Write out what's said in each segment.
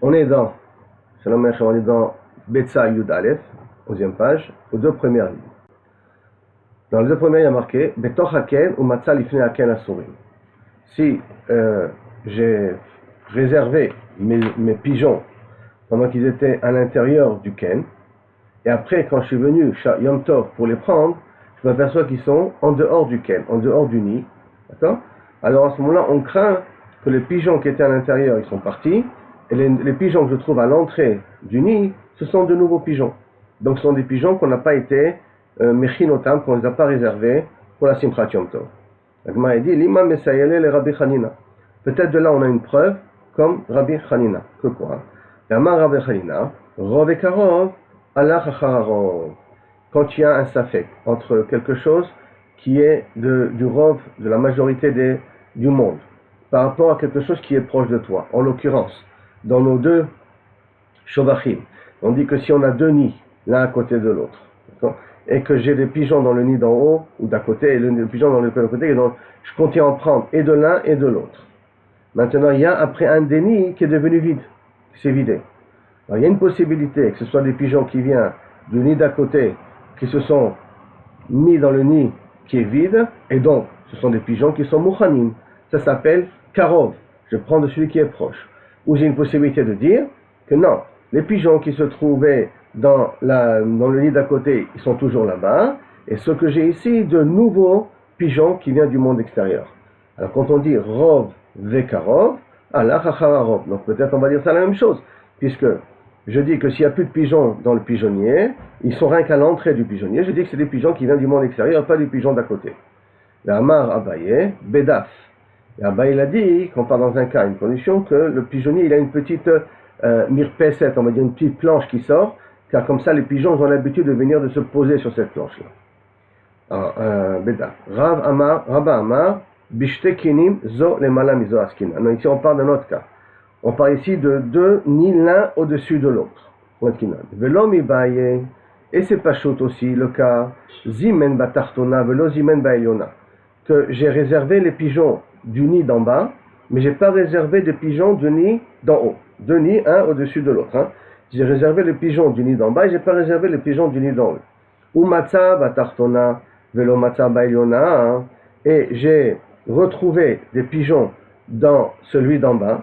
On est dans, Shalom Aleichem, on est dans Betsa Yud Aleph, 11e page, aux deux premières lignes. Dans les deux premières, il y a marqué Betoch Haken ou Matzah Lifnei Haken Asurim. Si j'ai réservé mes pigeons pendant qu'ils étaient à l'intérieur du Ken, et après, quand je suis venu Yom Tov pour les prendre, je m'aperçois qu'ils sont en dehors du Ken, en dehors du nid. D'accord? Alors à ce moment-là, on craint que les pigeons qui étaient à l'intérieur, ils sont partis, et les pigeons que je trouve à l'entrée du nid, ce sont de nouveaux pigeons. Donc ce sont des pigeons qu'on n'a pas été mechinotam, qu'on ne les a pas réservés pour la Simchat Yom Tov. L'Agma dit, l'imam Mesayele le Rabbi Hanina. Peut-être de là on a une preuve, comme Rabbi Hanina. Que quoi? Yamar Rabbi Hanina, Rov et Karov, Allah Chachararov. Quand il y a un safek entre quelque chose qui est du Rov, de la majorité du monde, par rapport à quelque chose qui est proche de toi. En l'occurrence, dans nos deux Shovachim, on dit que si on a deux nids, l'un à côté de l'autre, et que j'ai des pigeons dans le nid d'en haut ou d'à côté, et le pigeon dans le nid d'à côté, et donc je comptais en prendre et de l'un et de l'autre. Maintenant, il y a après un des nids qui est devenu vide, qui s'est vidé. Alors, il y a une possibilité que ce soit des pigeons qui viennent du nid d'à côté, qui se sont mis dans le nid qui est vide, et donc ce sont des pigeons qui sont mouchanim. Ça s'appelle karov. Je prends de celui qui est proche. Ou j'ai une possibilité de dire que non, les pigeons qui se trouvaient dans le nid d'à côté, ils sont toujours là-bas, et ce que j'ai ici, de nouveaux pigeons qui viennent du monde extérieur. Alors quand on dit rov vekarov, Allah chachararov, donc peut-être on va dire ça la même chose, puisque je dis que s'il n'y a plus de pigeons dans le pigeonnier, ils sont rien qu'à l'entrée du pigeonnier, je dis que c'est des pigeons qui viennent du monde extérieur, pas des pigeons d'à côté. L'Amar Abaye, Bedaf. Et Abaye il a dit qu'on part dans un cas, une condition, que le pigeonnier il a une petite mirpeset, on va dire une petite planche qui sort, car comme ça les pigeons ont l'habitude de venir de se poser sur cette planche-là. Alors, Bedaf. Rabba Amar, Bishte Kinim, Zo Lemala Mizo Askina. Non, ici on parle d'un autre cas. On parle ici de deux nids l'un au-dessus de l'autre. Velom Ibaye, et c'est pas chaud aussi le cas, Zimen Batartona, Velo Zimen Baeliona, que j'ai réservé les pigeons du nid d'en bas, mais j'ai pas réservé des pigeons du nid d'en haut. Deux nids, un au-dessus de l'autre. J'ai réservé les pigeons du nid d'en bas et j'ai pas réservé les pigeons du nid d'en haut. Ou Matza Batartona, Velo Matza Baeliona, et j'ai retrouvé des pigeons dans celui d'en bas,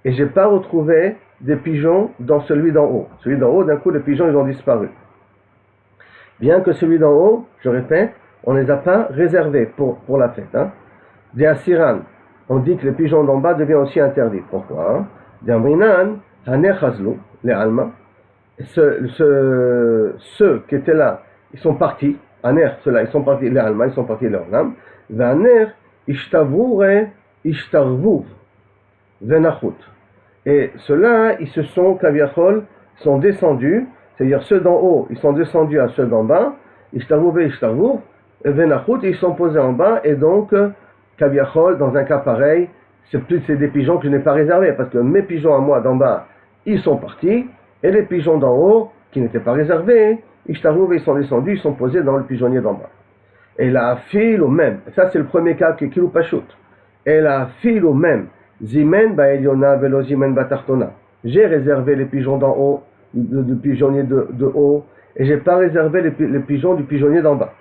et j'ai pas retrouvé des pigeons dans celui d'en haut. Celui d'en haut, d'un coup, les pigeons, ils ont disparu. Bien que celui d'en haut, je répète, on ne les a pas réservés pour la fête. Des Asiran, on dit que les pigeons d'en bas deviennent aussi interdits. Pourquoi? Des Amrinan, Haner Chazlou, les Alma, ceux qui étaient là, ils sont partis. Haner, ceux-là, ils sont partis, les Alma, ils sont partis leur âme. Vaner, Ishtavure, Ishtarvuv, Venachut. Et ceux-là, ils se sont, kaviachol, sont descendus, c'est-à-dire ceux d'en haut, ils sont descendus à ceux d'en bas, Ishtarvuv et Ishtarvuv, Venachut, ils sont posés en bas, et donc, kaviachol, dans un cas pareil, c'est des pigeons que je n'ai pas réservés, parce que mes pigeons à moi d'en bas, ils sont partis, et les pigeons d'en haut, qui n'étaient pas réservés, Ishtarvuv, ils sont descendus, ils sont posés dans le pigeonnier d'en bas. Et la file au même, ça c'est le premier cas qui est Kilou Pashut, et la file au même, Zimen Baeliona Velo Zimen Batartona. J'ai réservé les pigeons d'en haut, du pigeonnier de haut, et j'ai pas réservé les pigeons du pigeonnier d'en bas.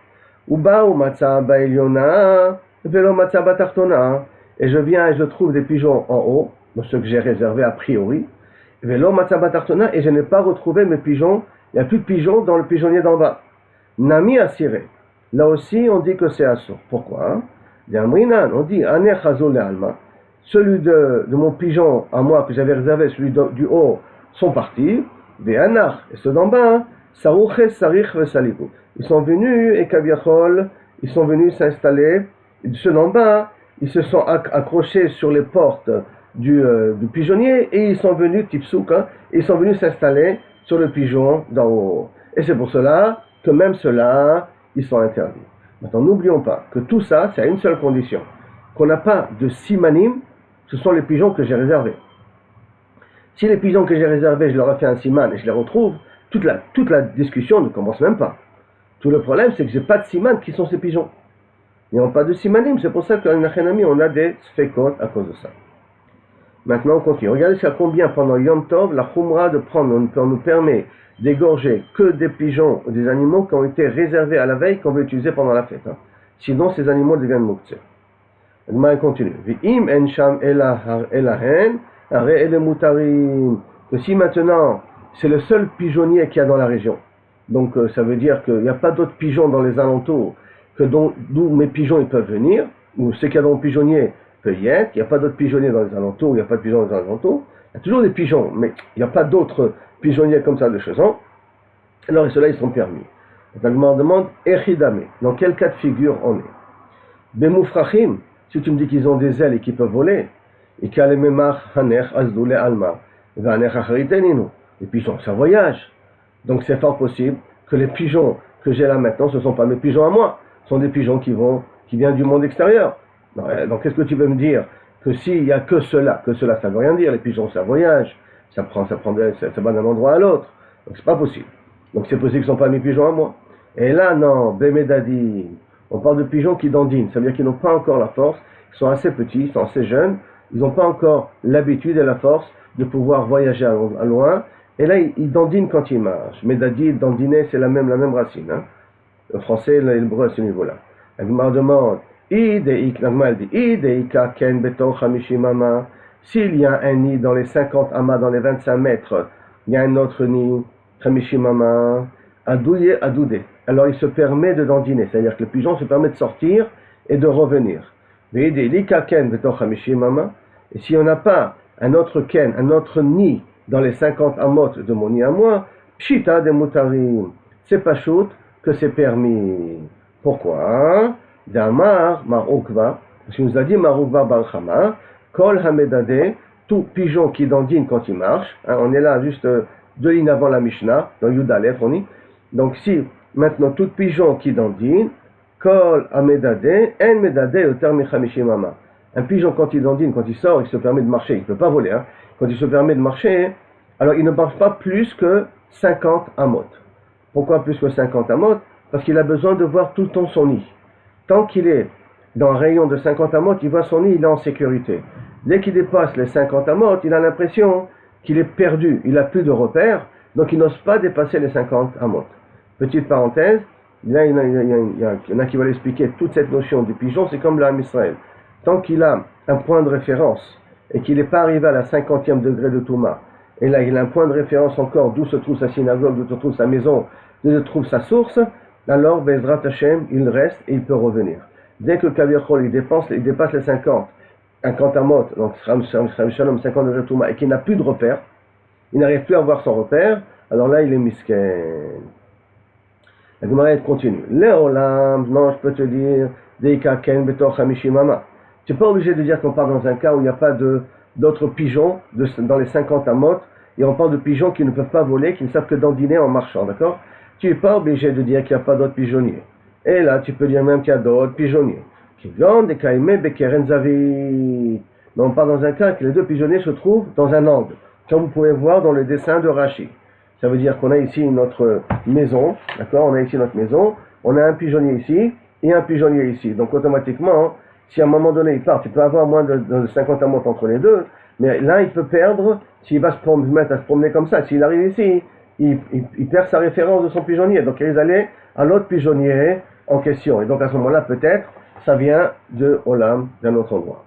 Uba ou Matza Baeliona Velo Matza Batartona. Et je viens et je trouve des pigeons en haut, ceux que j'ai réservés a priori, Velo Matza Batartona, et je n'ai pas retrouvé mes pigeons, il n'y a plus de pigeons dans le pigeonnier d'en bas. Nami Asiré. Là aussi, on dit que c'est Assur. Pourquoi? On dit Aner Chazol Alma. Celui de mon pigeon à moi que j'avais réservé, celui du haut, sont partis. Des Anach, et ceux d'en bas, Sarouche, Sarich, Vesaliku. Ils sont venus, et Kaviachol, ils sont venus s'installer. Et ceux d'en bas, ils se sont accrochés sur les portes du pigeonnier, et ils sont venus, Tipsouk, et ils sont venus s'installer sur le pigeon d'en haut. Et c'est pour cela que même ceux-là, ils sont interdits. Maintenant, n'oublions pas que tout ça, c'est à une seule condition. Qu'on n'a pas de simanim, ce sont les pigeons que j'ai réservés. Si les pigeons que j'ai réservés, je leur ai fait un siman et je les retrouve, toute la discussion ne commence même pas. Tout le problème, c'est que j'ai pas de siman qui sont ces pigeons. Ils n'ont pas de simanim, c'est pour ça qu'en Nachenami, on a des sfekot à cause de ça. Maintenant, on continue. Regardez jusqu'à combien, pendant Yom Tov, la Khumra de prendre nous permet d'égorger que des pigeons ou des animaux qui ont été réservés à la veille, qu'on veut utiliser pendant la fête. Hein. Sinon, ces animaux deviennent muktzeh. Elle continue. V'im en sham elahen, are ele mutarim. Que si maintenant, c'est le seul pigeonnier qu'il y a dans la région, donc ça veut dire qu'il n'y a pas d'autres pigeons dans les alentours que d'où mes pigeons ils peuvent venir, ou ce qu'il y a dans le pigeonnier peut y être, il n'y a pas d'autres pigeonniers dans les alentours, il n'y a pas de pigeons dans les alentours, il y a toujours des pigeons, mais il n'y a pas d'autres pigeonniers comme ça de chez eux, alors ceux-là ils sont permis. Donc on demande, Echidame, dans quel cas de figure on est? Bemoufrachim, si tu me dis qu'ils ont des ailes et qu'ils peuvent voler, et qu'alememach hanech azdoule alma, vanech achariteninu, les pigeons ça voyage. Donc c'est fort possible que les pigeons que j'ai là maintenant, ce ne sont pas mes pigeons à moi, ce sont des pigeons qui viennent du monde extérieur. Donc qu'est-ce que tu veux me dire? Que s'il n'y a que cela ça ne veut rien dire, les pigeons ça voyage, ça va d'un endroit à l'autre, donc c'est pas possible. Donc c'est possible que ce ne sont pas mes pigeons à moi. Et là non, Bemedadi, on parle de pigeons qui dandinent, ça veut dire qu'ils n'ont pas encore la force, ils sont assez petits, ils sont assez jeunes, ils n'ont pas encore l'habitude et la force de pouvoir voyager à loin, et là ils dandinent quand ils marchent. Medadi, dandiner, c'est la même racine. Hein. Le français et l'hébreu à ce niveau-là. La Gemara demande, s'il y a un nid dans les 50 amas, dans les 25 mètres, il y a un autre nid, Chamishimama, Adouye, Adoudé. Alors il se permet de dandiner, c'est-à-dire que le pigeon se permet de sortir et de revenir. Et si on n'a pas un autre ken, un autre nid dans les 50 amot de mon nid à moi, pshita de mutarim, c'est pas shoot que c'est permis. Pourquoi? Damar marokva, parce qu'il nous a dit marokva barchama, kol hamedade, tout pigeon qui dandine quand il marche, hein, on est là juste 2 lignes avant la Mishnah, dans Yudalef on dit, donc si maintenant tout pigeon qui dandine, kol hamedade, en medade au terme chamishimama. Un pigeon quand il dandine, quand il sort, il se permet de marcher, il ne peut pas voler, hein. Quand il se permet de marcher, alors il ne marche pas plus que 50 amot. Pourquoi plus que 50 amot? Parce qu'il a besoin de voir tout le temps son nid. Tant qu'il est dans un rayon de 50 amot, il voit son nid, il est en sécurité. Dès qu'il dépasse les 50 amot, il a l'impression qu'il est perdu, il n'a plus de repères, donc il n'ose pas dépasser les 50 amot. Petite parenthèse, là il y en a qui veulent expliquer toute cette notion du pigeon, c'est comme l'âme Israël. Tant qu'il a un point de référence et qu'il n'est pas arrivé à la 50e degré de Touma, et là il a un point de référence encore d'où se trouve sa synagogue, d'où se trouve sa maison, d'où se trouve sa source, alors Bezrat Hashem, il reste et il peut revenir. Dès que Kavirchol il dépasse les 50 amot, donc Shalom 50 degrés de Touma, et qu'il n'a plus de repère, il n'arrive plus à voir son repère, alors là il est misken. La Gemara continue. Léolam, non, je peux te dire, Deika Ken Betor Hamishimama. Tu n'es pas obligé de dire qu'on parle dans un cas où il n'y a pas d'autres pigeons dans les 50 amot, et on parle de pigeons qui ne peuvent pas voler, qui ne savent que dandiner en marchant, d'accord? Tu n'es pas obligé de dire qu'il n'y a pas d'autres pigeonniers. Et là, tu peux dire même qu'il y a d'autres pigeonniers. Mais on parle dans un cas que les 2 pigeonniers se trouvent dans un angle, comme vous pouvez voir dans le dessin de Rashi. Ça veut dire qu'on a ici notre maison, d'accord? On a ici notre maison, on a un pigeonnier ici et un pigeonnier ici. Donc automatiquement, si à un moment donné il part, tu peux avoir moins de 50 amot entre les deux, mais là il peut perdre, s'il va se mettre à se promener comme ça, s'il arrive ici, il perd sa référence de son pigeonnier, donc il risque d'aller à l'autre pigeonnier en question. Et donc à ce moment-là, peut-être, ça vient de Olam, d'un autre endroit.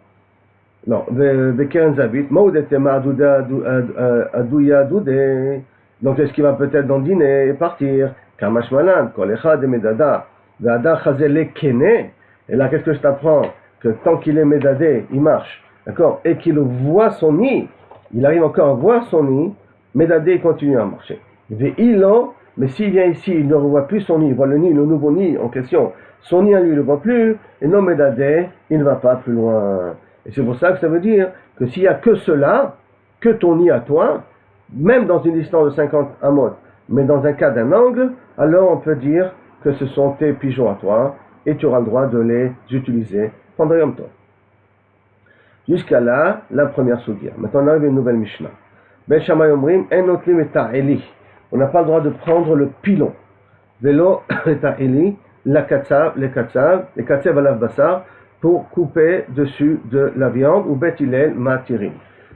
Non, donc est-ce qu'il va peut-être dandiner et partir? Kamashmalan, kolecha de medada, vada chazele kene. Et là, qu'est-ce que je t'apprends? Que tant qu'il est médadé, il marche, d'accord? Et qu'il voit son nid, il arrive encore à voir son nid, médadé, il continue à marcher. Mais s'il vient ici, il ne revoit plus son nid, il voit le nid, le nouveau nid en question. Son nid à lui, il ne le voit plus, et non médadé, il ne va pas plus loin. Et c'est pour ça que ça veut dire que s'il n'y a que cela, que ton nid à toi, même dans une distance de 50 amot, mais dans un cas d'un angle, alors on peut dire que ce sont tes pigeons à toi, et tu auras le droit de les utiliser pendant Yom Tov. Jusqu'à là, la première soudia. Maintenant, on arrive à une nouvelle Mishnah. Ben Shammai Omrim, en notlim et ta'eli. On n'a pas le droit de prendre le pilon. Velo et ta'eli, les katsav alav basar, pour couper dessus de la viande, ou bet ilel matirim.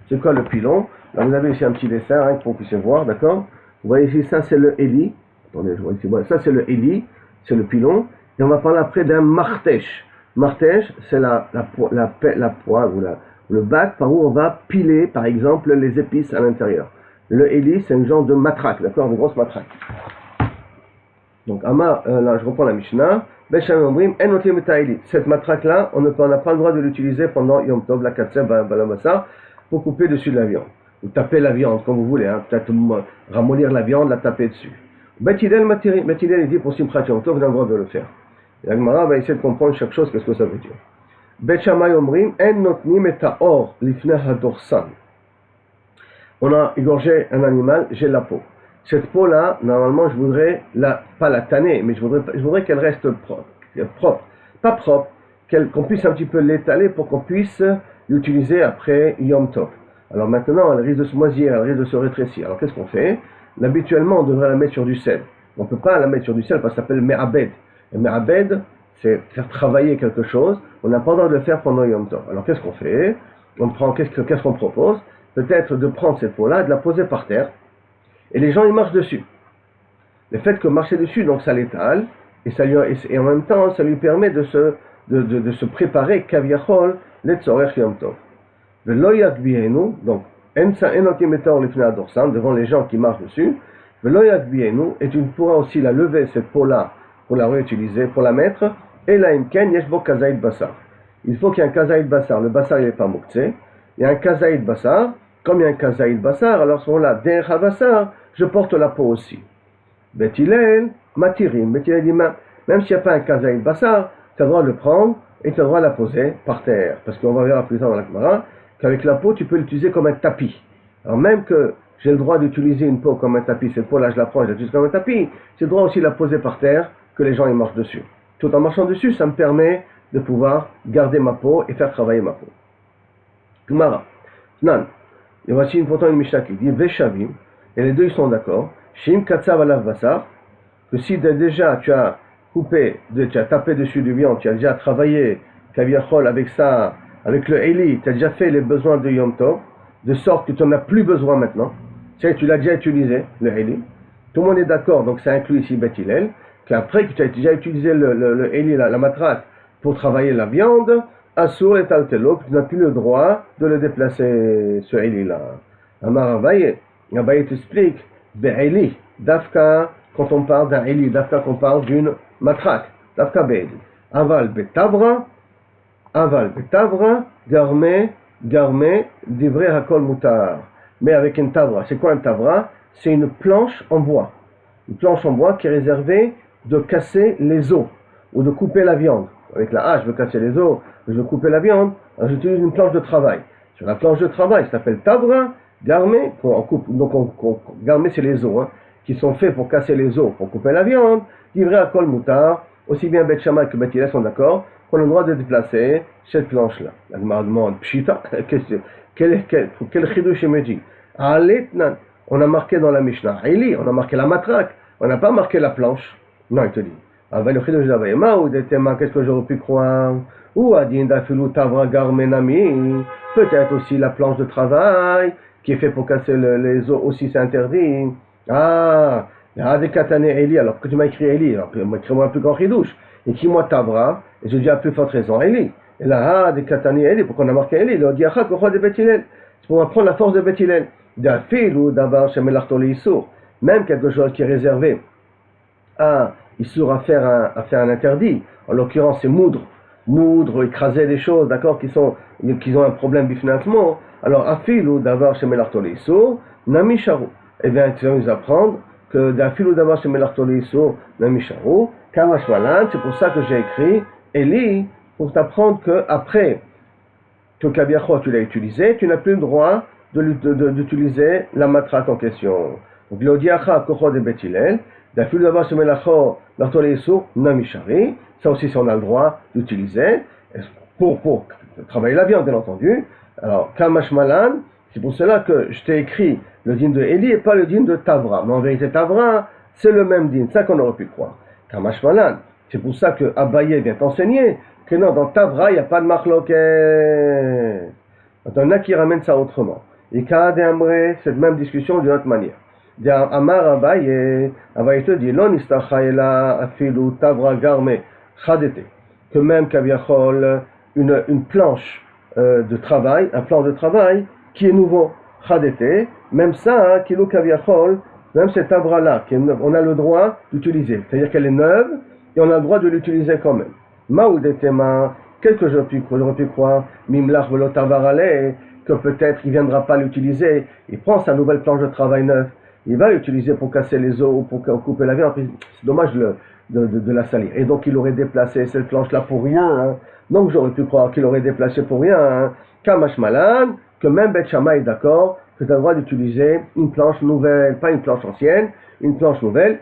C'est quoi le pilon? Là, vous avez ici un petit dessin hein, pour que vous puissiez voir, d'accord? Vous voyez ici, ça c'est le Eli. Attendez, je vois ici. Voilà, ça c'est le Eli, c'est le pilon. Et on va parler après d'un martèche. Martèche, c'est la poêle ou le bac par où on va piler, par exemple, les épices à l'intérieur. Le Eli, c'est un genre de matraque, d'accord? Une grosse matraque. Donc, là, je reprends la Mishnah. Cette matraque-là, on n'a pas le droit de l'utiliser pendant Yom Tov, la Katseb, Balabassa, pour couper dessus de la viande. Ou taper la viande, comme vous voulez, hein. Peut-être ramollir la viande, la taper dessus. Bet Hillel il dit pour Simchat Yom Tov, on a le droit de le faire. Et la Gemara va essayer de comprendre chaque chose, qu'est-ce que ça veut dire. Bet Shammai Omrim, En notnim et ta'or lifnei hadorsan. On a égorgé un animal, j'ai la peau. Cette peau-là, normalement, je voudrais pas la tanner, mais je voudrais qu'elle reste propre. Pas propre, qu'on puisse un petit peu l'étaler pour qu'on puisse l'utiliser après Yom Tov. Alors maintenant, elle risque de se moisir, elle risque de se rétrécir. Alors qu'est-ce qu'on fait? Habituellement, on devrait la mettre sur du sel. On ne peut pas la mettre sur du sel parce que ça s'appelle me'abed. Et me'abed, c'est faire travailler quelque chose. On n'a pas le droit de le faire pendant Yom Tov. Alors qu'est-ce qu'on fait? Qu'est-ce qu'on propose? Peut-être de prendre cette peau-là et de la poser par terre. Et les gens, ils marchent dessus. Le fait que marcher dessus, donc ça l'étale, et en même temps, ça lui permet de se préparer, kaviachol, letzorech Yom Tov. Velo yagbienu, donc, devant les gens qui marchent dessus, velo yagbienu, et tu pourras aussi la lever, cette peau-là, pour la réutiliser, pour la mettre, et la imken yeshbo kazaïd basar. Il faut qu'il y ait un kazaïd basar. Le basar, il n'est pas moukse. Il y a un kazaïd basar. Comme il y a un kazaïd basar, alors à ce moment-là, derrière basar, je porte la peau aussi. Bet Hillel, matirim. Bet Hillel dit, même s'il n'y a pas un kazaïd basar, tu as le droit de le prendre et tu as le droit de la poser par terre. Parce qu'on va voir plus tard dans la Gemara qu'avec la peau, tu peux l'utiliser comme un tapis. Alors même que j'ai le droit d'utiliser une peau comme un tapis, cette peau-là, je la prends, je l'utilise comme un tapis, j'ai le droit aussi de la poser par terre, que les gens y marchent dessus. Tout en marchant dessus, ça me permet de pouvoir garder ma peau et faire travailler ma peau. Gemara. Nan. Et voici pourtant une Mishnah qui dit Veshavim, et les deux ils sont d'accord. Shim Katsav alav basar, que si déjà tu as coupé, tu as tapé dessus du viande, tu as déjà travaillé kaviachol avec ça, avec le Eli, tu as déjà fait les besoins de Yom Tov, de sorte que tu n'en as plus besoin maintenant. Tu l'as déjà utilisé, le Eli. Tout le monde est d'accord, donc ça inclut ici Bet Hillel, qu'après que tu as déjà utilisé le Eli, la matraque, pour travailler la viande, Asur et Taltelo, tu n'as plus le droit de le déplacer, ce Eli-là. Amar Abaye t'explique, Be'eli, Dafka, quand on parle d'un Eli, Dafka, qu'on parle d'une matraque, Dafka Be'eli. Aval Betavra, Garme, Divrei Hakol Mutar. Mais avec une tavra, c'est quoi un tavra? C'est une planche en bois. Une planche en bois qui est réservée de casser les os, ou de couper la viande. Avec la hache, je veux casser les os, je veux couper la viande, alors j'utilise une planche de travail. Sur la planche de travail, ça s'appelle tavra, garmé, garmé c'est les os, hein, qui sont faits pour casser les os, pour couper la viande, livré à kol mutar, aussi bien Bet Shammai que Bet Hillel sont d'accord, qu'on a le droit de déplacer cette planche-là. La Gemara demande, pshita, quel chidouche me dit? Aletnan, on a marqué dans la Mishnah, Eli, on a marqué la matraque, on n'a pas marqué la planche. Non, il te dit. Qu'est-ce que j'aurais pu croire? Ou peut-être aussi la planche de travail qui est fait pour casser les os aussi, c'est interdit. Ah, Eli, alors que tu m'as écrit Eli, alors écris-moi un plus grand chidouche. Écris-moi Tavra, et je dis à plus forte raison Eli. Et là, des Katani Eli, pourquoi on a marqué Eli? Le Diacha, Kocha de Bet Hillel. C'est pour apprendre la force de Bet Hillel. D'Afil ou d'Abar Shemelarto Leisur. Même quelque chose qui est réservé à Issour à faire un interdit. En l'occurrence, c'est moudre, écraser des choses, d'accord, qui ont un problème bifnatement. Alors, Afil ou d'Avar Shemelarto Leisur, Namisharu. Eh bien, tu vas nous apprendre que d'Afil ou d'Avar Shemelarto Leisur, Namisharu, Kamashwalan, c'est pour ça que j'ai écrit Eli, pour t'apprendre qu'après que Kabiacho tu l'as utilisé, tu n'as plus le droit d'utiliser la matraque en question. Donc, l'Odiacha Kocho de Bet Hillel, d'Afil d'avoir ce Melacho, l'Artoléissou, Namishari, ça aussi, on a le droit d'utiliser pour travailler la viande, bien entendu. Alors, Kamash Malan, c'est pour cela que je t'ai écrit le din de Eli et pas le din de Tavra. Mais en vérité, Tavra, c'est le même din, ça qu'on aurait pu croire. Kamash Malan, c'est pour ça que Abaye vient t'enseigner que non, dans Tavra, il n'y a pas de marloquet. Il y en a qui ramènent ça autrement. Et quand Amré, cette même discussion d'une autre manière. Amar Abaye, Abaye te dit, Lon istachaela afilu tavra garme chadete, que même kaviachol, une planche de travail, un plan de travail qui est nouveau, chadete, même ça, hein, kilo kaviachol, même cette tavra-là, on a le droit d'utiliser, c'est-à-dire qu'elle est neuve, et on a le droit de l'utiliser quand même. Maoudetema, qu'est-ce que j'aurais pu croire, Mimlach velo tavarale, que peut-être il ne viendra pas l'utiliser, il prend sa nouvelle planche de travail neuve, il va l'utiliser pour casser les os ou pour couper la viande, c'est dommage de la salir. Et donc il aurait déplacé cette planche-là pour rien, hein. Donc j'aurais pu croire qu'il aurait déplacé pour rien, hein. Kamash Malan, que même Beth Shammai est d'accord, que tu as le droit d'utiliser une planche nouvelle, pas une planche ancienne, une planche nouvelle,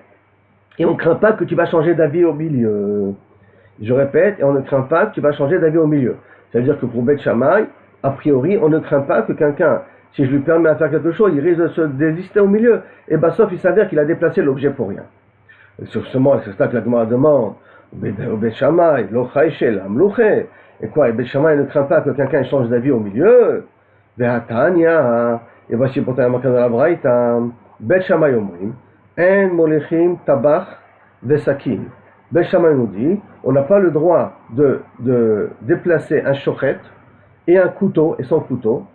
et on ne craint pas que tu vas changer d'avis au milieu. Je répète, et on ne craint pas que tu vas changer d'avis au milieu. Ça veut dire que pour Beth Shammai, a priori, on ne craint pas que quelqu'un, si je lui permets de faire quelque chose, il risque de se désister au milieu. Et bien, sauf il s'avère qu'il a déplacé l'objet pour rien. C'est ça que la Gemara demande. Beth Shammai, lo chayshe, l'amlouché. Et quoi, Beth Shammai ne craint pas que quelqu'un change d'avis au milieu. Ve'atanya. Et voici pourtant un marqueur de la Braïta. Beth Shammai omrim, en molechim tabach vesakin. Beth Shammai nous dit, on n'a pas le droit de déplacer un shochet et un couteau, et son couteau,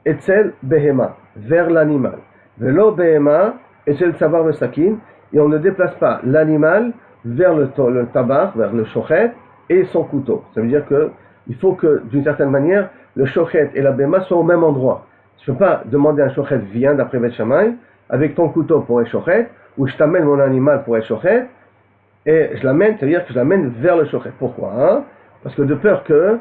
etzel behema, vers l'animal. Velo behema, etzel tzavar vesakin, et on ne déplace pas l'animal vers le tabar, vers le shochet et son couteau. Ça veut dire qu'il faut que, d'une certaine manière, le shochet et la behema soient au même endroit. Je ne peux pas demander à un shochet, viens d'après Beth Shammai, avec ton couteau pour être shochet, ou je t'amène mon animal pour être shochet, et je l'amène, c'est-à-dire que je l'amène vers le shochet. Pourquoi, hein? Parce que de peur que,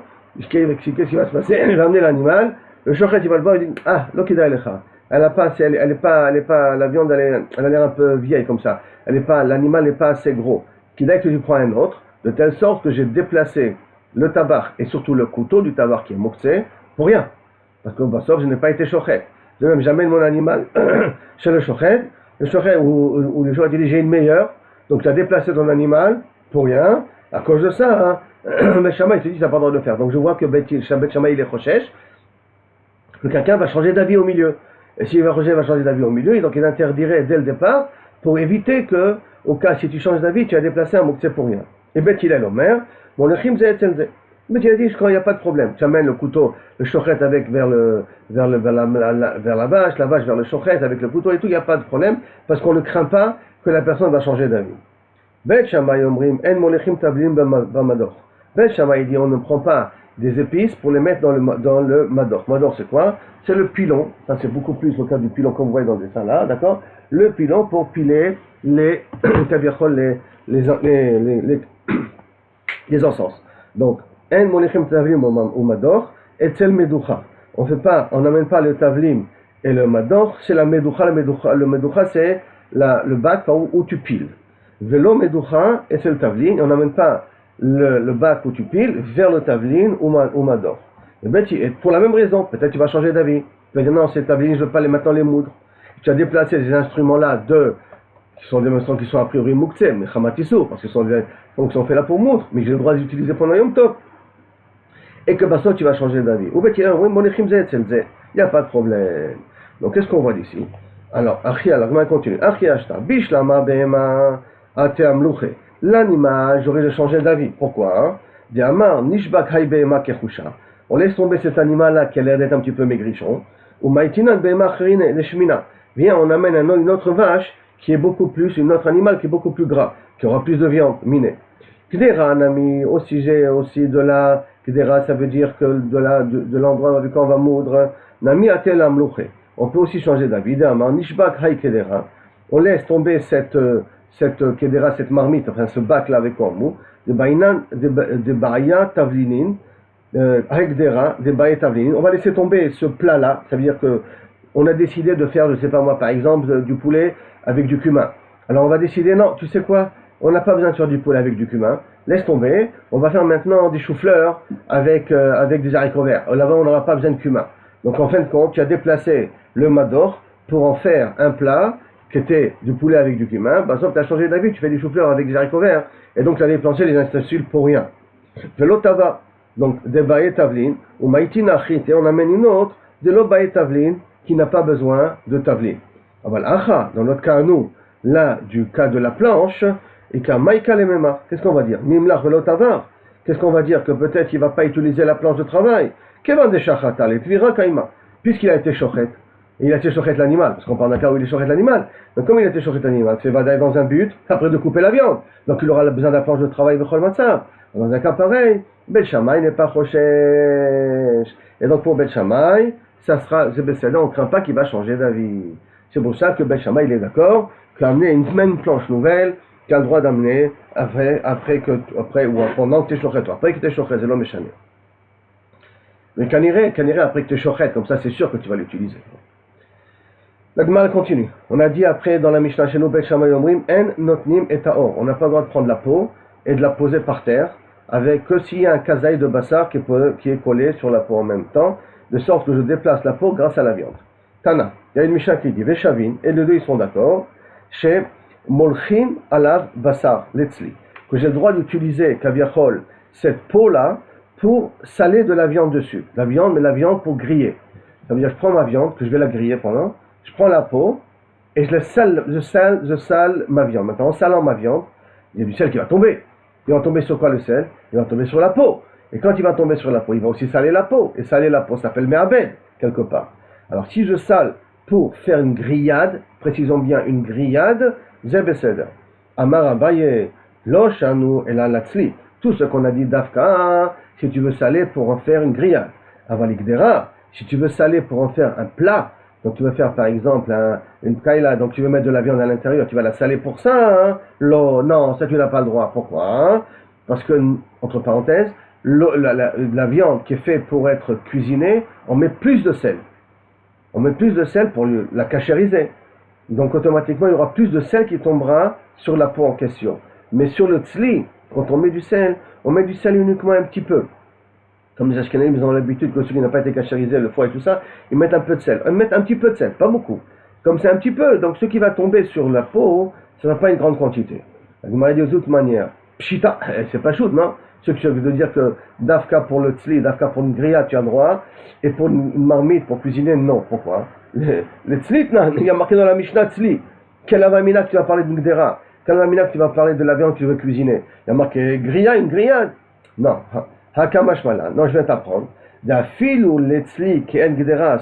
qu'est-ce qui va se passer? Il va amener l'animal, le shochet il va le voir, il dit, ah, l'okida elecha. Elle est pas, la viande elle a l'air un peu vieille comme ça. L'animal n'est pas assez gros. Kida que je prends un autre, de telle sorte que j'ai déplacé le tabar et surtout le couteau du tabar qui est moktsé pour rien. Parce que sauf je n'ai pas été shochet. De même, j'amène mon animal chez le shochet où le shochet dit j'ai une meilleure. Donc tu as déplacé ton animal pour rien, à cause de ça, hein. Beth Shammai te dit tu n'as pas le droit de le faire. Donc je vois que Beth Shammai il est chochesh, que quelqu'un va changer d'avis au milieu. Et s'il va changer d'avis au milieu, donc il interdirait dès le départ pour éviter que, au cas si tu changes d'avis, tu as déplacé un moktsé pour rien. Et Beth Hillel Omer, mon lechim zeh etzelze. Beth Hillel dit je crois il n'y a pas de problème. Tu amènes le couteau, le shochet avec vers la vache vers le shochet avec le couteau et tout, il n'y a pas de problème parce qu'on ne craint pas que la personne va changer d'avis. Beth Shammai omrim en molechim tablim b'mador. Beth Shammai dit on ne prend pas des épices pour les mettre dans le mador. Mador c'est quoi? C'est le pilon. Ça c'est beaucoup plus le cas du pilon comme vous voyez dans le dessin là, d'accord? Le pilon pour piler les encens. Donc en molechim tablim ou mador et tel meducha. On n'amène pas le tavlim et le mador, c'est la meducha. Le meducha c'est le bac où tu piles. Velo meducha et c'est le tavlin. On n'amène pas le bac où tu piles vers le tavlin ou mador. Et pour la même raison, peut-être tu vas changer d'avis. Tu vas dire non, ces tavlin, je ne veux pas maintenant les moudre. Tu as déplacé ces instruments-là qui sont des instruments qui sont a priori muktzeh, mais chamatissou, parce que ce sont des fonctions faites là pour moudre, mais j'ai le droit d'utiliser pendant Yom Tov. Et que bah, tu vas changer d'avis. Ou bien tu dis, oui, mon échim zé, il n'y a pas de problème. Donc qu'est-ce qu'on voit d'ici? Alors, la continue. Bishlama behema ateam louché. L'animal, j'aurais changé d'avis. Pourquoi? Diamar, nishbak hay behema kechusha. On laisse tomber cet animal-là qui a l'air d'être un petit peu maigrichon. Ou maïtinan behema chrine leshmina. Viens, on amène une autre vache qui est un autre animal qui est beaucoup plus gras, qui aura plus de viande, minée. Kdera, nami, aussi de la Kdera, ça veut dire que de l'endroit du camp on va moudre. Nami atel amlouché. On peut aussi changer d'avis. Nishbak hay kedera. On laisse tomber cette kedera, cette marmite, enfin ce bac là avec ormou, de baïa tavlinin, hekdera, de baïa tavlinin. On va laisser tomber ce plat là. Ça veut dire que on a décidé de faire, je sais pas moi, par exemple, du poulet avec du cumin. Alors on va décider, non, tu sais quoi? On n'a pas besoin de faire du poulet avec du cumin. Laisse tomber. On va faire maintenant des choux-fleurs avec des haricots verts. Là-bas, on n'aura pas besoin de cumin. Donc, en fin de compte, tu as déplacé le mador pour en faire un plat qui était du poulet avec du cumin. Bah, sauf que tu as changé d'avis. Tu fais des choux-fleurs avec des haricots verts. Et donc, tu as déplacé les instanciles pour rien. Velotava. Donc, des baïe tavlin. Ou maïtin achit. Et on amène une autre. De l'eau baïe tavlin. qui n'a pas besoin de tavlin. Dans notre cas, nous, là, du cas de la planche, et qu'à Maïka les Memar, qu'est-ce qu'on va dire? Mimlach velotavar. Qu'est-ce qu'on va dire? Que peut-être il ne va pas utiliser la planche de travail. Kevan de Shachatal et Tvira Kaima. Puisqu'il a été chochet. Et il a été chochet l'animal. Parce qu'on parle d'un cas où il est chochet l'animal. Donc comme il a été chochet l'animal, c'est va d'aller dans un but, après de couper la viande. Donc il aura besoin de la planche de travail de Chol Matzah. Dans un cas pareil, Bet Shammai n'est pas choshesh. Et donc pour Bet Shammai, ça sera, on ne craint pas qu'il va changer d'avis. C'est pour ça que Bet Shammai il est d'accord qu'amener une planche nouvelle, qu'il a le droit d'amener après ou pendant que tu es chochet. Après que tu es chochet, c'est l'homme méchané. Mais kaniré, après que tu es chochet, comme ça c'est sûr que tu vas l'utiliser. La Gemara continue. On a dit après dans la Mishnah chez nous, Bet Shammai Omrim, En notnim et taor. On n'a pas le droit de prendre la peau et de la poser par terre, avec que s'il y a un kazaï de bassar qui est collé sur la peau en même temps, de sorte que je déplace la peau grâce à la viande. Tana, il y a une Mishnah qui dit Veshavin, et les deux ils sont d'accord, chez Molchin alav bassar, letzli, que j'ai le droit d'utiliser, kaviachol, cette peau-là, pour saler de la viande dessus. La viande, mais la viande pour griller. Ça veut dire, je prends ma viande, que je vais la griller pendant, je prends la peau, et je sale ma viande. Maintenant, en salant ma viande, il y a du sel qui va tomber. Il va tomber sur quoi le sel? Il va tomber sur la peau. Et quand il va tomber sur la peau, il va aussi saler la peau. Et saler la peau, ça s'appelle me'abed, quelque part. Alors, si je sale pour faire une grillade, précisons bien une grillade, zebeseder. Amar Abaye, loshanu el alatzli. Tout ce qu'on a dit d'Afka, si tu veux saler pour en faire une grillade. Avalikdera, si tu veux saler pour en faire un plat, donc tu veux faire par exemple une kaila, donc tu veux mettre de la viande à l'intérieur, tu vas la saler pour ça, hein? Non, ça tu n'as pas le droit. Pourquoi? Hein? Parce que, entre parenthèses, la viande qui est faite pour être cuisinée, on met plus de sel. On met plus de sel pour la cachériser. Donc automatiquement, il y aura plus de sel qui tombera sur la peau en question. Mais sur le tzli, quand on met du sel uniquement un petit peu. Comme les Ashkenazim, ils ont l'habitude que celui qui n'a pas été cachérisé, le foie et tout ça, ils mettent un peu de sel. Ils mettent un petit peu de sel, pas beaucoup. Comme c'est un petit peu, donc ce qui va tomber sur la peau, ça ne va pas une grande quantité. Vous m'avez dit de toute manière, pshita, c'est pas choud, non? Ce que je veux dire que d'afka pour le tzli, d'afka pour une grillade, tu as droit, et pour une marmite, pour cuisiner, non. Pourquoi? Le tzli, il y a marqué dans la Mishnah tzli. Quelle avamina que tu vas parler de gdera? Quelle avamina que tu vas parler de la viande que tu veux cuisiner? Il y a marqué grillade, une grillade? Non. Hakamashmala. Non, je vais t'apprendre. D'afil ou l'etzli qui est gdera,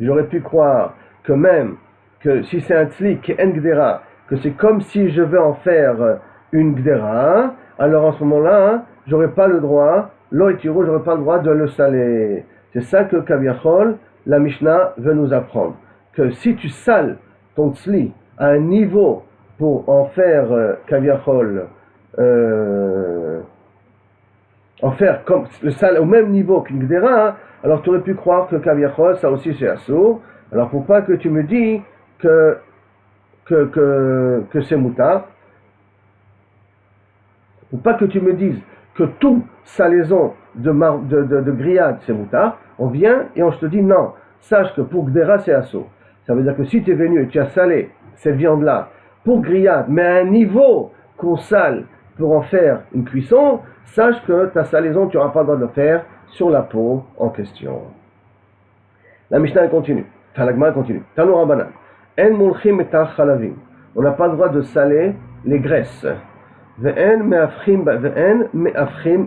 j'aurais pu croire que même que si c'est un tzli qui est gdera, que c'est comme si je veux en faire une gdera, alors en ce moment-là, j'aurais pas le droit, l'oïtiro, j'aurais pas le droit de le saler. C'est ça que Kaviachol, la Mishnah veut nous apprendre. Que si tu sales ton tzli à un niveau pour en faire Kaviachol, en faire comme le sal au même niveau qu'une gdera, hein, alors tu aurais pu croire que Kaviachol, ça aussi c'est assourd. Alors pour pas que tu me dis que c'est moutard, pour pas que tu me dises que tout salaison de grillade c'est moutard, on vient et on te dit non, sache que pour gdera c'est assourd. Ça veut dire que si tu es venu et tu as salé cette viande-là pour grillade, mais à un niveau qu'on sale pour en faire une cuisson, sache que ta salaison, tu n'auras pas le droit de le faire sur la peau en question. La Mishnah continue. Enfin, la Gemara continue. Tanu Rabbanan. En mulchim et chalavim. On n'a pas le droit de saler les graisses. Ve'en me'afchim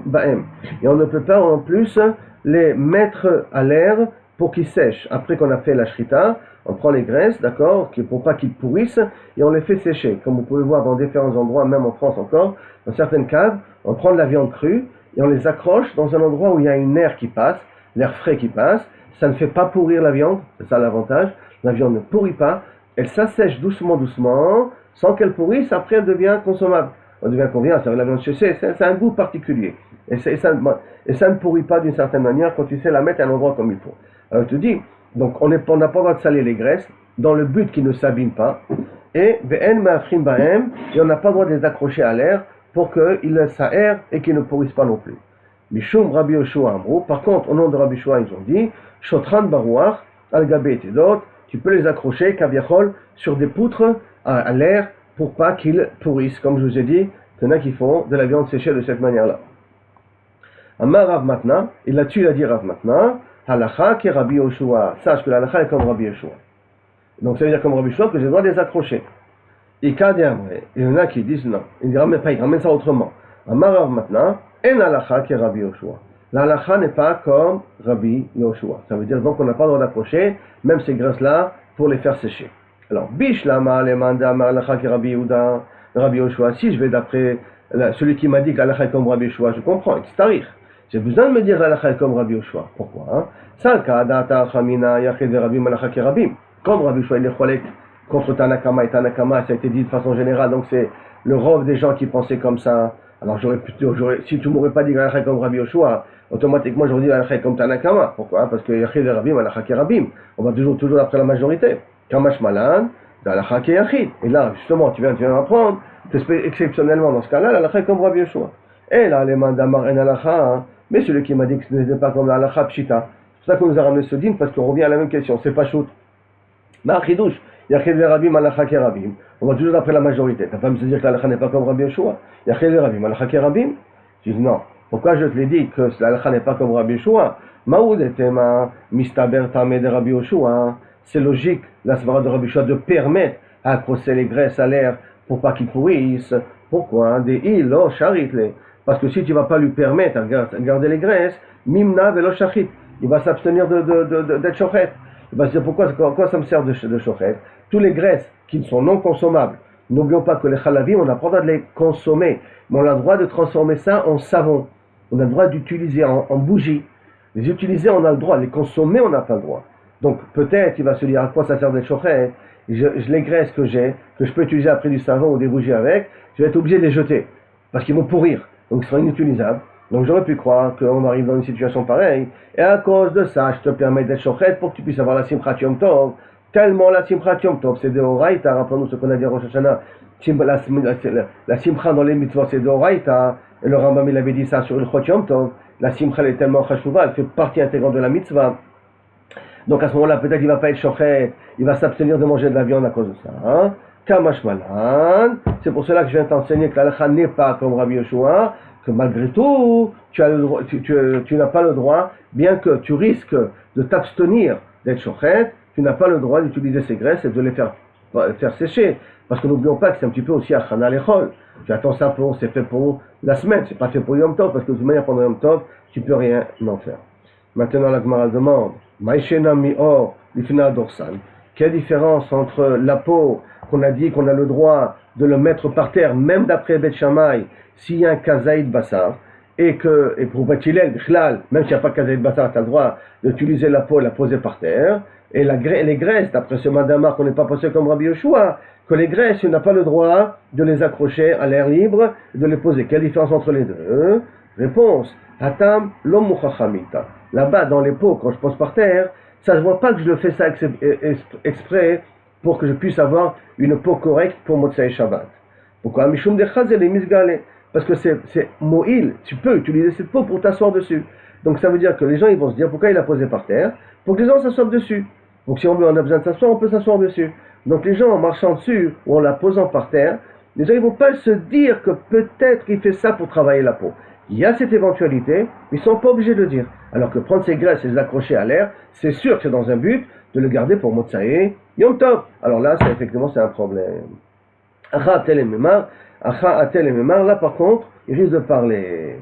ba'em. Et on ne peut pas en plus les mettre à l'air pour qu'ils sèchent. Après qu'on a fait la shrita, on prend les graisses, d'accord, pour pas qu'ils pourrissent, et on les fait sécher. Comme vous pouvez voir dans différents endroits, même en France encore, dans certaines caves, on prend de la viande crue, et on les accroche dans un endroit où il y a une air qui passe, l'air frais qui passe. Ça ne fait pas pourrir la viande, c'est ça l'avantage. La viande ne pourrit pas, elle s'assèche doucement, sans qu'elle pourrisse, après elle devient consommable. Elle devient conviviale, ça veut la viande séchée, c'est un goût particulier. Et ça ne pourrit pas d'une certaine manière quand tu sais la mettre à un endroit comme il faut. Alors je te dis, donc on n'a pas le droit de saler les graisses, dans le but qu'ils ne s'abîment pas, et on n'a pas le droit de les accrocher à l'air pour qu'ils s'aèrent et qu'ils ne pourrissent pas non plus. Mishum Rabbi Yoshua Amrou, par contre, au nom de Rabbi Yoshua, ils ont dit, Shotran Barouach, Al-Gabé et d'autres, tu peux les accrocher, Kaviachol, sur des poutres à l'air pour pas qu'ils pourrissent. Comme je vous ai dit, il y en a qui font de la viande séchée de cette manière-là. Amar Rav Matna, et là-dessus il a dit Rav Matna, Halacha qui est Rabbi Yoshua. Sache que la halacha est comme Rabbi Yoshua. Donc ça veut dire comme Rabbi Yoshua que j'ai le droit de les accrocher. Et quand il y en a qui disent non. Ils ramènent ça autrement. Amar maintenant, en halacha qui est Rabbi Yoshua. La halacha n'est pas comme Rabbi Yoshua. Ça veut dire donc qu'on n'a pas le droit d'accrocher même ces graisses-là pour les faire sécher. Alors, Bishlama le manda amar halacha qui est Rabbi Yehuda, Rabbi Yoshua. Si je vais d'après celui qui m'a dit que la halacha est comme Rabbi Yoshua, je comprends. C'est-à-dire, j'ai besoin de me dire la halacha est comme Rabbi Yoshua. Pourquoi? Salka data chamina yachid rabim halacha qui rabim. Comme Rabbi Yoshua il est cholek contre Tanakama et Tanakama, ça a été dit de façon générale, donc c'est le rôle des gens qui pensaient comme ça. Alors si tu m'aurais pas dit la halacha est comme Rabbi Yoshua, automatiquement j'aurais dit la halacha est comme Tanakama. Pourquoi? Parce que yachid rabim halacha qui rabim. On va toujours après la majorité. Kamash malan, la halacha qui yachid. Et là, justement, tu viens apprendre, exceptionnellement dans ce cas-là, la halacha est comme Rabbi Yoshua. Et là, les mandamar en halacha, mais celui qui m'a dit que ce n'était pas comme la halacha pshita. C'est pour ça qu'on nous a ramené ce din, parce qu'on revient à la même question. C'est pas shoot. Ma chidouche, yachid rabim halacha qui rabim. On va toujours après la majorité. T'as pas me dire que la halacha n'est pas comme Rabbi Yoshua. Yachid rabim halacha qui rabim. Je dis non. Pourquoi je te l'ai dit que la halacha n'est pas comme Rabbi Yoshua? Maoud etema mistaber tameh de Rabbi Yoshua. C'est logique, la svara de Rabbi Yoshua, de permettre à accrocher les graisses à l'air pour pas qu'ils pourrissent. Pourquoi? Des ilo charitle. Parce que si tu ne vas pas lui permettre de garder les graisses, mimna velo shachit. Il va s'abstenir d'être chochet. Il va se dire pourquoi ça me sert de chochet? Tous les graisses qui sont non consommables, n'oublions pas que les chalavim, on n'a pas le droit de les consommer, mais on a le droit de transformer ça en savon. On a le droit d'utiliser en bougie. Les utiliser, on a le droit. Les consommer, on n'a pas le droit. Donc peut-être il va se dire à quoi ça sert d'être chochet. Les graisses que j'ai, que je peux utiliser après du savon ou des bougies avec, je vais être obligé de les jeter parce qu'ils vont pourrir, donc ils seront inutilisables. Donc j'aurais pu croire qu'on arrive dans une situation pareille, et à cause de ça, je te permets d'être chochet pour que tu puisses avoir la simchat yom tov. Tellement la simchat yom tov, c'est de oraïta. Rappelons-nous ce qu'on a dit à Rosh Hashanah. La simcha dans les mitzvot, c'est de oraïta. Et le Rambam il avait dit ça sur le chot yom tov. La simcha elle est tellement chashuva, elle fait partie intégrante de la mitzvah. Donc à ce moment-là, peut-être il ne va pas être chochet, il va s'abstenir de manger de la viande à cause de ça. Hein? Kamash malan. C'est pour cela que je viens t'enseigner que la halakha n'est pas comme Rabbi Yoshua, que malgré tout, tu n'as pas le droit, bien que tu risques de t'abstenir d'être chochet, tu n'as pas le droit d'utiliser ces graisses et de les faire sécher. Parce que n'oublions pas que c'est un petit peu aussi achana l'echol. Tu attends ça c'est fait pour la semaine, c'est pas fait pour Yom Tov, parce que de toute manière pendant Yom Tov, tu peux rien en faire. Maintenant la Gemara demande, Maïshena mi'or lifna dorsan. Quelle différence entre la peau qu'on a dit qu'on a le droit de le mettre par terre, même d'après Bet Shammai, s'il y a un kazaïd basar, et pour Bet Hillel, même s'il n'y a pas kazaïd basar, tu as le droit d'utiliser la peau et la poser par terre, et les graisses, d'après ce madamar qu'on n'est pas passé comme Rabbi Yoshua, que les graisses, on n'a pas le droit de les accrocher à l'air libre, de les poser. Quelle différence entre les deux? Réponse, Hatam lomuchachamita. Là-bas, dans les pots, quand je pose par terre, ça ne se voit pas que je le fais ça exprès pour que je puisse avoir une peau correcte pour Motsei Shabbat. Pourquoi? Mishum de chazel et misgale. Parce que c'est mo'il, tu peux utiliser cette peau pour t'asseoir dessus. Donc ça veut dire que les gens ils vont se dire pourquoi il a posé par terre? Pour que les gens s'assoient dessus. Donc si on a besoin de s'asseoir, on peut s'asseoir dessus. Donc les gens en marchant dessus ou en la posant par terre, les gens ils ne vont pas se dire que peut-être il fait ça pour travailler la peau. Il y a cette éventualité, mais ils ne sont pas obligés de le dire. Alors que prendre ces graisses et les accrocher à l'air, c'est sûr que c'est dans un but de le garder pour Motsaé Yom Tov. Alors là, effectivement, c'est un problème. Acha atel et memar, là par contre, il risque de parler.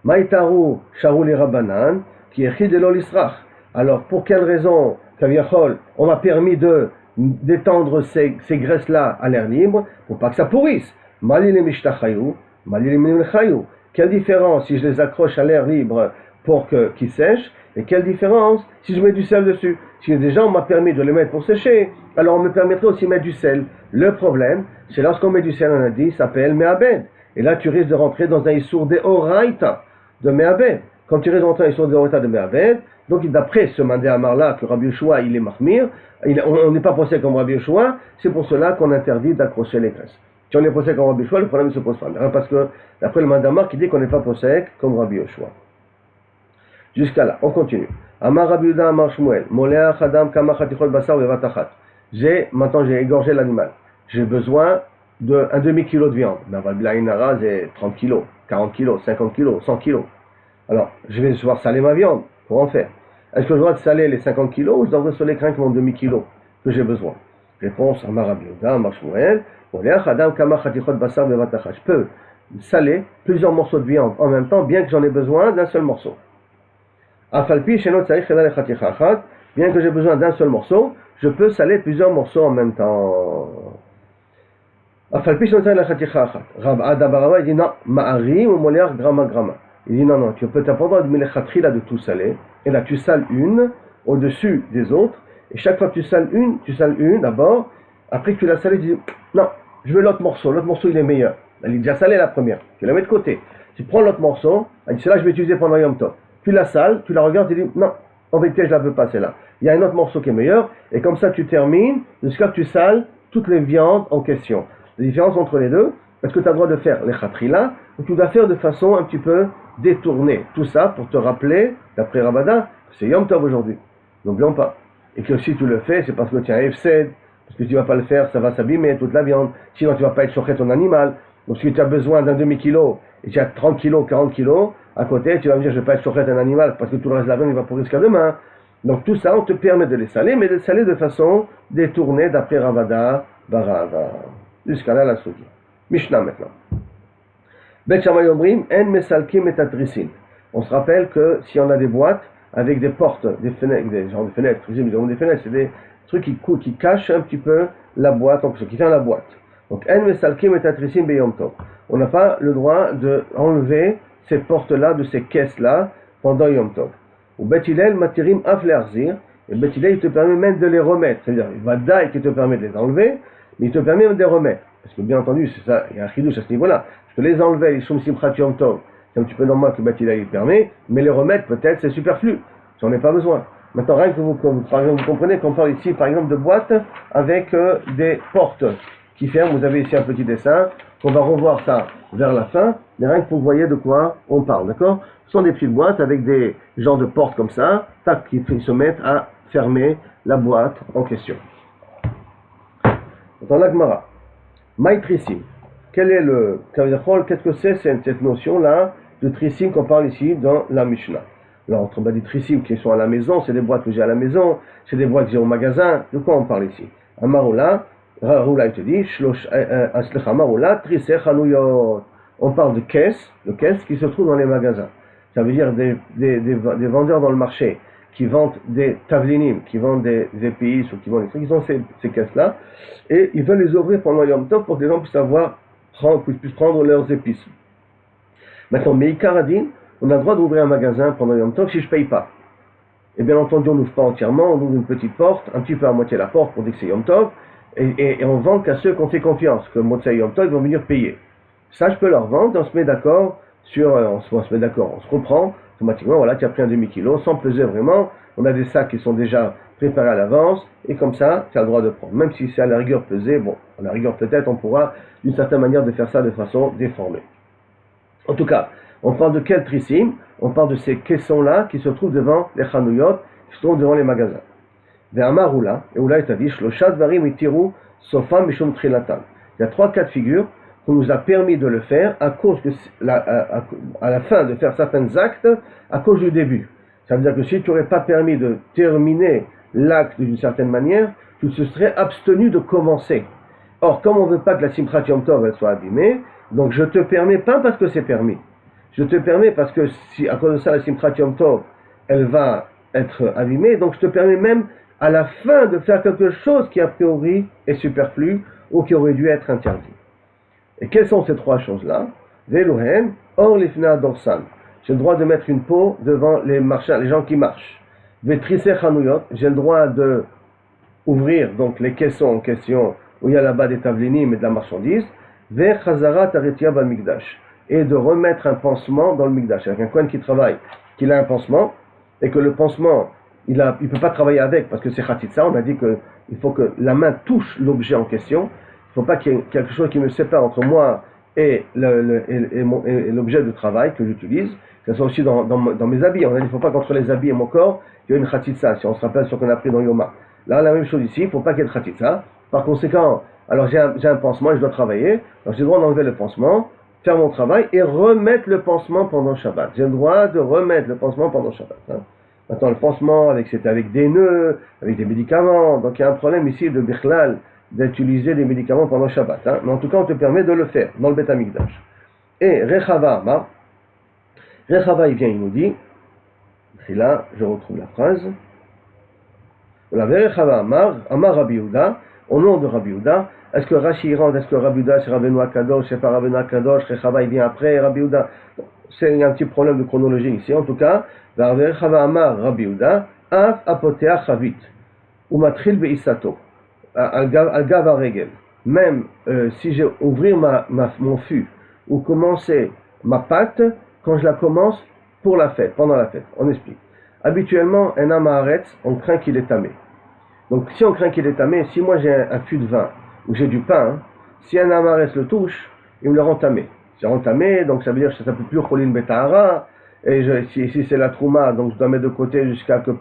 Maïtaru sharou li rabanan, qui est chidelo l'israch. Alors pour quelle raison, Kaviachol, on m'a permis d'étendre ces graisses-là à l'air libre, pour pas que ça pourrisse. Malil mishtachayou, malil minchayou. Quelle différence si je les accroche à l'air libre pour qu'ils sèchent, et quelle différence si je mets du sel dessus? Si déjà on m'a permis de les mettre pour sécher, alors on me permettrait aussi de mettre du sel. Le problème, c'est lorsqu'on met du sel, on a dit, ça s'appelle me'abed. Et là tu risques de rentrer dans un issour de oraita, de me'abed. Quand tu risques de rentrer dans un issour de oraita de me'abed, donc d'après ce mandé amar-là, que Rabbi Yoshua il est mahmir, on n'est pas procès comme Rabbi Yoshua, c'est pour cela qu'on interdit d'accrocher les graisses. Si on est procès comme Rabbi Yoshua, le problème ne se pose pas. Parce que d'après le mandé amar qui dit qu'on n'est pas procès comme Rabbi Yoshua. Jusqu'à là, on continue. Amar Rabbi Yehuda Amar Shmuel, Moleach Adam Kama Chatichot Basar Vevatachat. Maintenant j'ai égorgé l'animal. J'ai besoin d'un demi-kilo de viande. Ben, Valblaïnara, c'est 30 kilos, 40 kilos, 50 kilos, 100 kilos. Alors, je vais devoir saler ma viande pour en faire. Est-ce que j'ai le droit de saler les 50 kilos ou je devrais saler craindre mon demi-kilo que j'ai besoin? Réponse, Amar Rabbi Yehuda, Amar Shmuel, je peux saler plusieurs morceaux de viande en même temps, bien que j'en ai besoin d'un seul morceau. Bien que j'ai besoin d'un seul morceau, je peux saler plusieurs morceaux en même temps. Rav Ada Barava, il dit non, ma'ari ou moliar grama grama. Il dit non, tu peux t'apprendre de tout saler, et là tu sales une au-dessus des autres, et chaque fois que tu sales une d'abord, après que tu l'as salée, tu dis non, je veux l'autre morceau il est meilleur. Elle est déjà salée la première, tu la mets de côté. Tu prends l'autre morceau, elle dit celle-là je vais utiliser pendant Yom Tov. Tu la sales, tu la regardes, tu dis non, en vérité je la veux pas celle-là. Il y a un autre morceau qui est meilleur, et comme ça tu termines jusqu'à ce que tu sales toutes les viandes en question. La différence entre les deux, est-ce que tu as le droit de faire les khatrila, ou tu dois faire de façon un petit peu détournée. Tout ça pour te rappeler, d'après Rabada, que c'est Yom Tov aujourd'hui. N'oublions pas. Et que si tu le fais, c'est parce que tu as un Efsed, parce que tu ne vas pas le faire, ça va s'abîmer, toute la viande. Sinon tu ne vas pas être choqué ton animal. Donc si tu as besoin d'un demi-kilo, et tu as 30 kilos, 40 kilos, à côté, tu vas me dire je ne vais pas être choqué un animal, parce que tout le reste de la viande, il va pourrir jusqu'à demain. Donc tout ça, on te permet de les saler, mais de les saler de façon détournée, d'après Rabada, Barava. Jusqu'à là, la Soudia. Mishnah maintenant. Bet Shammai Omrim, en mesalkim et atrisin. On se rappelle que si on a des boîtes avec des portes, des fenêtres, des fenêtres, c'est des trucs qui cachent un petit peu la boîte, donc ce qui fait la boîte. Donc en mesalkim et atrisin beyom tov. On n'a pas le droit d'enlever ces portes-là, de ces caisses-là, pendant Yom Tov. Ou Bet Hillel matirim af le'arzir. Et Bet Hillel, il te permet même de les remettre. C'est-à-dire, il va d'ail qui te permet de les enlever, mais il te permet même de les remettre. Parce que bien entendu, c'est ça, il y a un chidouche à ce niveau-là. Parce que les enlever, ils sont simchat Yom Tov, c'est un petit peu normal que Bet Hillel il permet, mais les remettre, peut-être, c'est superflu. J'en ai pas besoin. Maintenant, rien que vous comprenez qu'on parle ici, par exemple, de boîtes avec des portes qui ferment. Vous avez ici un petit dessin, qu'on va revoir ça vers la fin, mais rien que vous voyez de quoi on parle, d'accord? Ce sont des petites boîtes avec des genres de portes comme ça, tac, qui se mettent à fermer la boîte en question. Dans la Gemara, Maï Trissim, qu'est-ce que c'est cette notion-là de Trissim qu'on parle ici dans la Mishnah? Alors, on va dire Trissim qui sont à la maison, c'est des boîtes que j'ai à la maison, c'est des boîtes que j'ai au magasin, de quoi on parle ici? Amaroula, il te dit, on parle de caisses qui se trouvent dans les magasins. Ça veut dire des vendeurs dans le marché qui vendent des tavlinim, qui vendent des épices ou qui vendent des trucs, ils ont ces caisses-là et ils veulent les ouvrir pendant Yom Tov pour que les gens puissent prendre leurs épices. Maintenant, Meikaradin, on a le droit d'ouvrir un magasin pendant Yom Tov si je ne paye pas. Et bien entendu, on n'ouvre pas entièrement, on ouvre une petite porte, un petit peu à moitié la porte pour dire que c'est Yom Tov, et on vend qu'à ceux qu'on fait confiance, que Motsai Yom Tov, ils vont venir payer. Ça, je peux leur vendre, on se met d'accord on se comprend, automatiquement, voilà, tu as pris un demi-kilo, sans peser vraiment, on a des sacs qui sont déjà préparés à l'avance, et comme ça, tu as le droit de prendre. Même si c'est à la rigueur pesé, bon, à la rigueur peut-être, on pourra d'une certaine manière de faire ça de façon déformée. En tout cas, on parle de quel trissim? On parle de ces caissons-là qui se trouvent devant les chanouyot, qui se trouvent devant les magasins. Ve'amaroula, et Oula il t'a dit, shloshat varim itiru sofam mishum trilatan. Il y a 3 cas de figure qu'on nous a permis de le faire à cause que à la fin de faire certains actes à cause du début. Ça veut dire que si tu n'aurais pas permis de terminer l'acte d'une certaine manière, tu te serais abstenu de commencer. Or, comme on ne veut pas que la Simchat Yom Tov elle soit abîmée, donc je te permets pas parce que c'est permis. Je te permets parce que si à cause de ça la Simchat Yom Tov elle va être abîmée, donc je te permets même à la fin de faire quelque chose qui a priori est superflu ou qui aurait dû être interdit. Et quelles sont ces 3 choses-là? Veluhen, or lifna dorsan. J'ai le droit de mettre une peau devant les marchands, les gens qui marchent. Vetrise chanuyot, j'ai le droit de ouvrir donc les caissons en question où il y a là-bas des tavlinim et de la marchandise. Ve chazara taretia bal mikdash, et de remettre un pansement dans le mikdash. Avec un coin qui travaille, qu'il a un pansement et que le pansement il peut pas travailler avec parce que c'est khatitsa. On a dit que il faut que la main touche l'objet en question. Il ne faut pas qu'il y ait quelque chose qui me sépare entre moi et l'objet de travail que j'utilise. Ça soit aussi dans mes habits. On a dit qu'il ne faut pas qu'entre les habits et mon corps, il y ait une khatitsa. Si on se rappelle ce qu'on a appris dans Yoma. Là, la même chose ici. Il ne faut pas qu'il y ait de khatitsa. Par conséquent, alors j'ai un pansement et je dois travailler. Alors j'ai le droit d'enlever le pansement, faire mon travail et remettre le pansement pendant Shabbat. J'ai le droit de remettre le pansement pendant Shabbat. Maintenant, le pansement, c'était avec des nœuds, avec des médicaments. Donc, il y a un problème ici de Bichlal d'utiliser des médicaments pendant Shabbat. Hein. Mais en tout cas, on te permet de le faire dans le Beth Amikdash. Et Rechava Amar, Rechava, il vient, il nous dit, c'est là, je retrouve la phrase. La Rechava Amar, Amar Rabbi Yehuda, au nom de Rabbi Yehuda, est-ce que Rashi rentre, est-ce que Rabbi Yehuda, c'est Rabbeinu Akadosh, c'est pas Rabbeinu Akadosh, Rechava, il vient après, Rabbi Yehuda. Il y a un petit problème de chronologie ici. En tout cas, Rechava Amar Rabbi Yehuda, Af apotea chavit, ou matril beisato, al gav regel. Même si j'ai ouvrir mon fût, ou commencer ma pâte, quand je la commence pour la fête, pendant la fête. On explique. Habituellement, un amaretz, on craint qu'il est tamé. Donc si on craint qu'il est tamé, si moi j'ai un fût de vin, ou j'ai du pain, hein, si un amaretz le touche, il me le rend tamé. C'est entamé, donc ça veut dire que ça ne peut plus rouler une betahara. Et si c'est la trouma, donc je dois mettre de côté jusqu'à que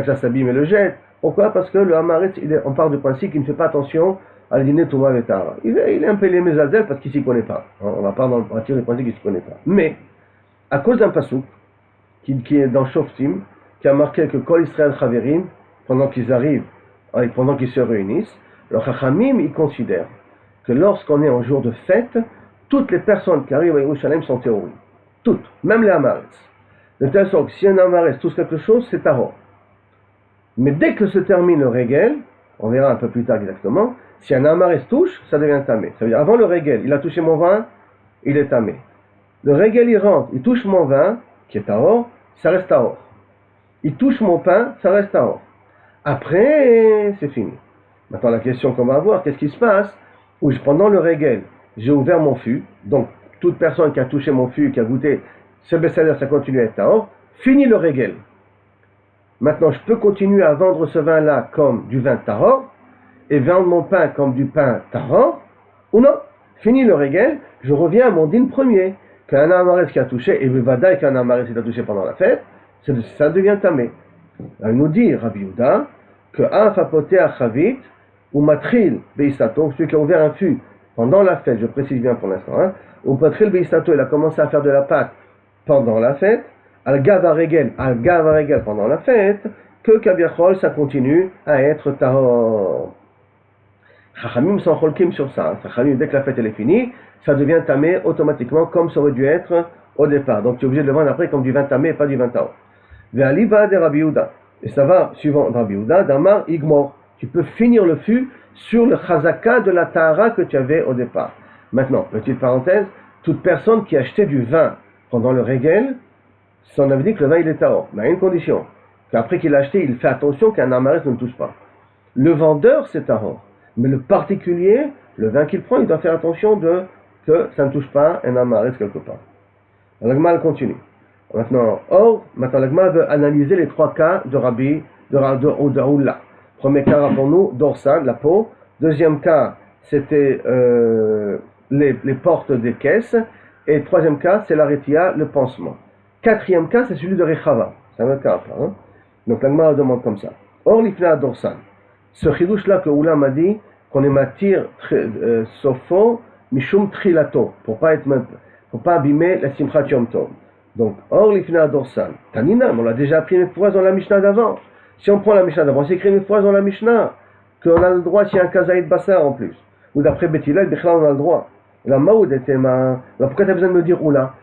ça s'abîme et le jette. Pourquoi? Parce que le hamaretz, on part du principe qu'il ne fait pas attention à la dîner trouma betahara. Il est un peu les mésazel parce qu'il ne s'y connaît pas. On va pas partir du principe qu'il ne s'y connaît pas. Mais, à cause d'un pasouk, qui est dans Shoftim, qui a marqué que Kol Israël Chaverim, pendant qu'ils arrivent, pendant qu'ils se réunissent, le Chachamim, il considère que lorsqu'on est en jour de fête, toutes les personnes qui arrivent à Yerushalayim sont théories. Toutes, même les Amaretz. De telle sorte que si un Amaretz touche quelque chose, c'est Tahor. Mais dès que se termine le Régel, on verra un peu plus tard exactement, si un Amaretz touche, ça devient Tamé. Ça veut dire, avant le Régel, il a touché mon vin, il est Tamé. Le Régel, il rentre, il touche mon vin, qui est Tahor, ça reste Tahor. Il touche mon pain, ça reste Tahor. Après, c'est fini. Maintenant, la question qu'on va avoir, qu'est-ce qui se passe où pendant le Régel, j'ai ouvert mon fût, donc toute personne qui a touché mon fût, qui a goûté ce best-seller, ça continue à être Tahor, fini le Régel. Maintenant, je peux continuer à vendre ce vin-là comme du vin Tahor, et vendre mon pain comme du pain Tahor, ou non, fini le Régel, je reviens à mon dîne premier, qu'un Amaretz qui a touché, et le Vadaï qu'un Amaretz qui a touché pendant la fête, ça devient Tamé. Il nous dit, Rabbi Yehuda, que Af apotea chavit, ou matril beisato, celui qui a ouvert un fût, pendant la fête, je précise bien pour l'instant, hein, ou matril beisato, il a commencé à faire de la pâte pendant la fête, al gava regel pendant la fête, que kaviachol, ça continue à être tahor. Chachamim sont cholkim sur ça. Chachamim, dès que la fête elle est finie, ça devient tamé automatiquement comme ça aurait dû être au départ. Donc tu es obligé de le vendre après comme du vin tamé et pas du vin tahor. Ve'aliba de Rabbi Yehuda. Et ça va, suivant Rabbi Yehuda, d'Amar Igmor. Tu peux finir le fût sur le chazaka de la tahara que tu avais au départ. Maintenant, petite parenthèse, toute personne qui achetait du vin pendant le régel, ça on avait dit que le vin il est tahor. Mais à une condition, qu'après qu'il a acheté, il fait attention qu'un amaretz ne le touche pas. Le vendeur c'est tahor. Mais le particulier, le vin qu'il prend, il doit faire attention que ça ne touche pas un amaretz quelque part. Alors, l'agma continue. Maintenant l'agma veut analyser les trois cas de Rabbi, de Oula. Premier cas, rappelons-nous, dorsan, la peau. Deuxième cas, c'était les portes des caisses. Et troisième cas, c'est la rétia, le pansement. Quatrième cas, c'est celui de Rechava. C'est un autre cas. Hein? Donc l'agma demande comme ça. Or, l'ifna dorsan. Ce chidouche-là que Oula m'a dit, qu'on est matir sofo mishum trilato, pour pas abîmer la simchat yom tov. Donc, or l'ifna dorsan. Tanina, on l'a déjà appris une fois dans la Mishnah d'avant. Si on prend la Mishnah d'avant, c'est écrit une fois dans la Mishnah qu'on a le droit s'il y a un kazaïd bassar en plus. Ou d'après Bethilel, on a le droit. La maoud était ma. Alors pourquoi tu as besoin de me dire Oula?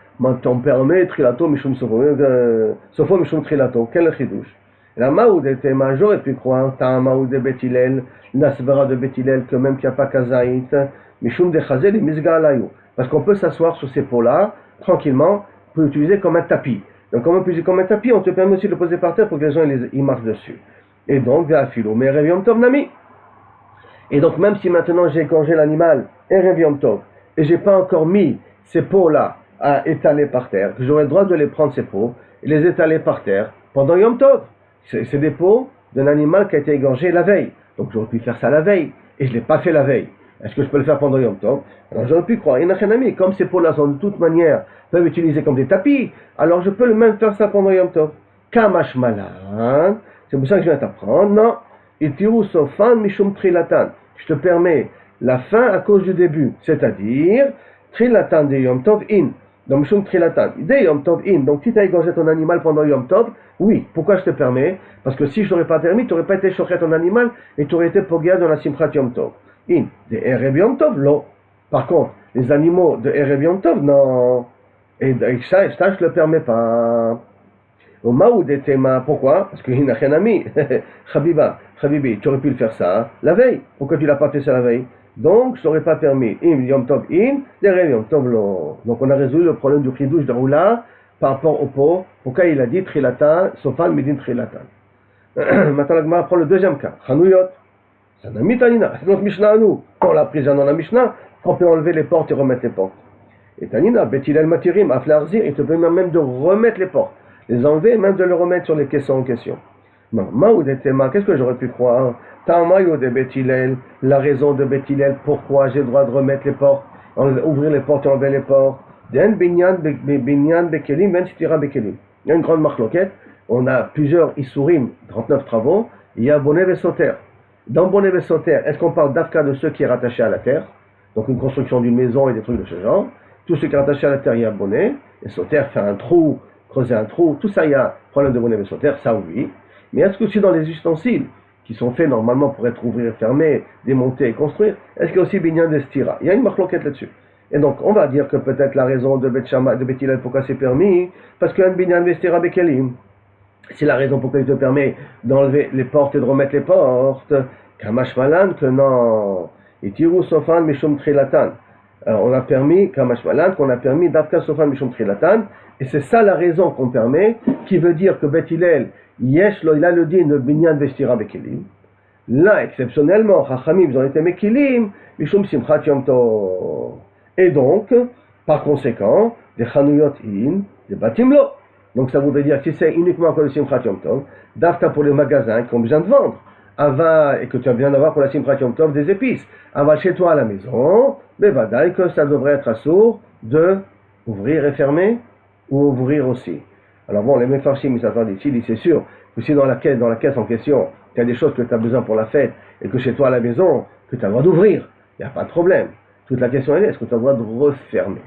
T'en permet trilato mishum sofo mishum trilato. Quel chidouche? La maoud était ma, j'aurais pu croire, t'as un maoud de Bethilel, nasvera de Bethilel, que même qu'il n'y a pas kazaït, mishum de chazel et misga alayou. Parce qu'on peut s'asseoir sur ces pots-là, tranquillement, pour l'utiliser comme un tapis. Donc, comme on peut utiliser comme un tapis, on te permet aussi de le poser par terre pour que les gens ils marchent dessus. Et donc, vers filo, mais Erev Yom Tov Nami. Et donc, même si maintenant j'ai égorgé l'animal, Erev Yom Tov, et j'ai pas encore mis ces pots-là à étaler par terre, que j'aurais le droit de les prendre ces pots, et les étaler par terre pendant Yom Tov. C'est des peaux d'un animal qui a été égorgé la veille. Donc j'aurais pu faire ça la veille. Et je ne l'ai pas fait la veille. Est-ce que je peux le faire pendant Yom Tov? Alors j'aurais pu croire. Comme ces peaux-là sont de toute manière peuvent être utilisées comme des tapis, alors je peux même faire ça pendant Yom Tov. Kamash malan. C'est pour ça que je viens t'apprendre. Non. Itiru sofan mishum trilatan. Je te permets la fin à cause du début. C'est-à-dire, trilatan de Yom Tov in. Donc mishum trilatan. De Yom Tov in. Donc si tu as égorgé ton animal pendant Yom Tov, Oui, pourquoi je te permets? Parce que si je t'aurais pas permis, tu n'aurais pas été chochet ton animal et tu aurais été pogea dans la simchat yom tov. In, de erev yom tov, lo. Par contre, les animaux de erev yom tov, non. Et ça, je le permets pas. Au maoud et tema, pourquoi? Parce qu'il n'a rien ami. Habibi, tu aurais pu le faire ça la veille. Pourquoi tu l'as pas fait ça la veille? Donc, je t'aurais pas permis. Im yom tov in, derrière yom tov lo. Donc, on a résolu le problème du chidouche de Roula par rapport au pot. Pourquoi il a dit trilatan, sofan midin trilatan. Maintenant, la Gemara prend le deuxième cas. Hanuyot. C'est un mitanina. C'est notre Mishnah à nous. Quand on l'a pris dans la Mishnah, on peut enlever les portes et remettre les portes. Et Tanina, Betilel Matirim, Aflarzir, il te permet même de remettre les portes, les enlever, même de les remettre sur les caissons en question. Non, Maoud et Tema, qu'est-ce que j'aurais pu croire? Tamayo de Betilel, la raison de Betilel, pourquoi j'ai le droit de remettre les portes, ouvrir les portes et enlever les portes. Den Binyan Bekelim, Ben Sitira Bekelim. Il y a une grande marloquette, on a plusieurs Issourim, 39 travaux, il y a Boné Vesoter. Dans Boné Vesoter, est-ce qu'on parle d'Afka de ceux qui est rattaché à la terre? Donc une construction d'une maison et des trucs de ce genre. Tout ce qui est rattaché à la terre, il y a bonnet. Et sauter, faire un trou, creuser un trou, tout ça, il y a problème de bonnet et sauter, ça oui. Mais est-ce que aussi dans les ustensiles, qui sont faits normalement pour être ouverts et fermés, démontés et construire, est-ce qu'il y a aussi binyan d'estira? Il y a une marloquette là-dessus. Et donc, on va dire que peut-être la raison de Bethilel, pourquoi c'est permis, parce qu'il y a un binyan d'estira bekelim. C'est la raison pourquoi il te permet d'enlever les portes et de remettre les portes. Kamash malan, que non. Et tirou sofan mishum trilatan. On a permis, Kamashmalan, qu'on a permis d'Afka Sofan Mishum Trilatan, et c'est ça la raison qu'on permet, qui veut dire que Bet Hillel, Yesh lo, il a le din de Binyan Vestira Bekelim. Là, exceptionnellement, Chachamim, ils ont été Mekilim, Mishum Simchat Yom Tov. Et donc, par conséquent, des Chanuyot In, des Batim Lo. Donc ça voudrait dire que si c'est uniquement pour le Simchat Yom Tov, d'Afka pour les magasins qui ont besoin de vendre, Ava, et que tu as besoin d'avoir pour la Simchat Yom Tov des épices, Ava chez toi à la maison, mais vadaï que ça devrait être assourd de ouvrir et fermer, ou ouvrir aussi. Alors bon, les Mefarshim, ils s'attendent ici, c'est sûr que si dans la caisse en question, tu as des choses que tu as besoin pour la fête, et que chez toi à la maison, que tu as le droit d'ouvrir, il n'y a pas de problème. Toute la question est, est-ce que tu as le droit de refermer?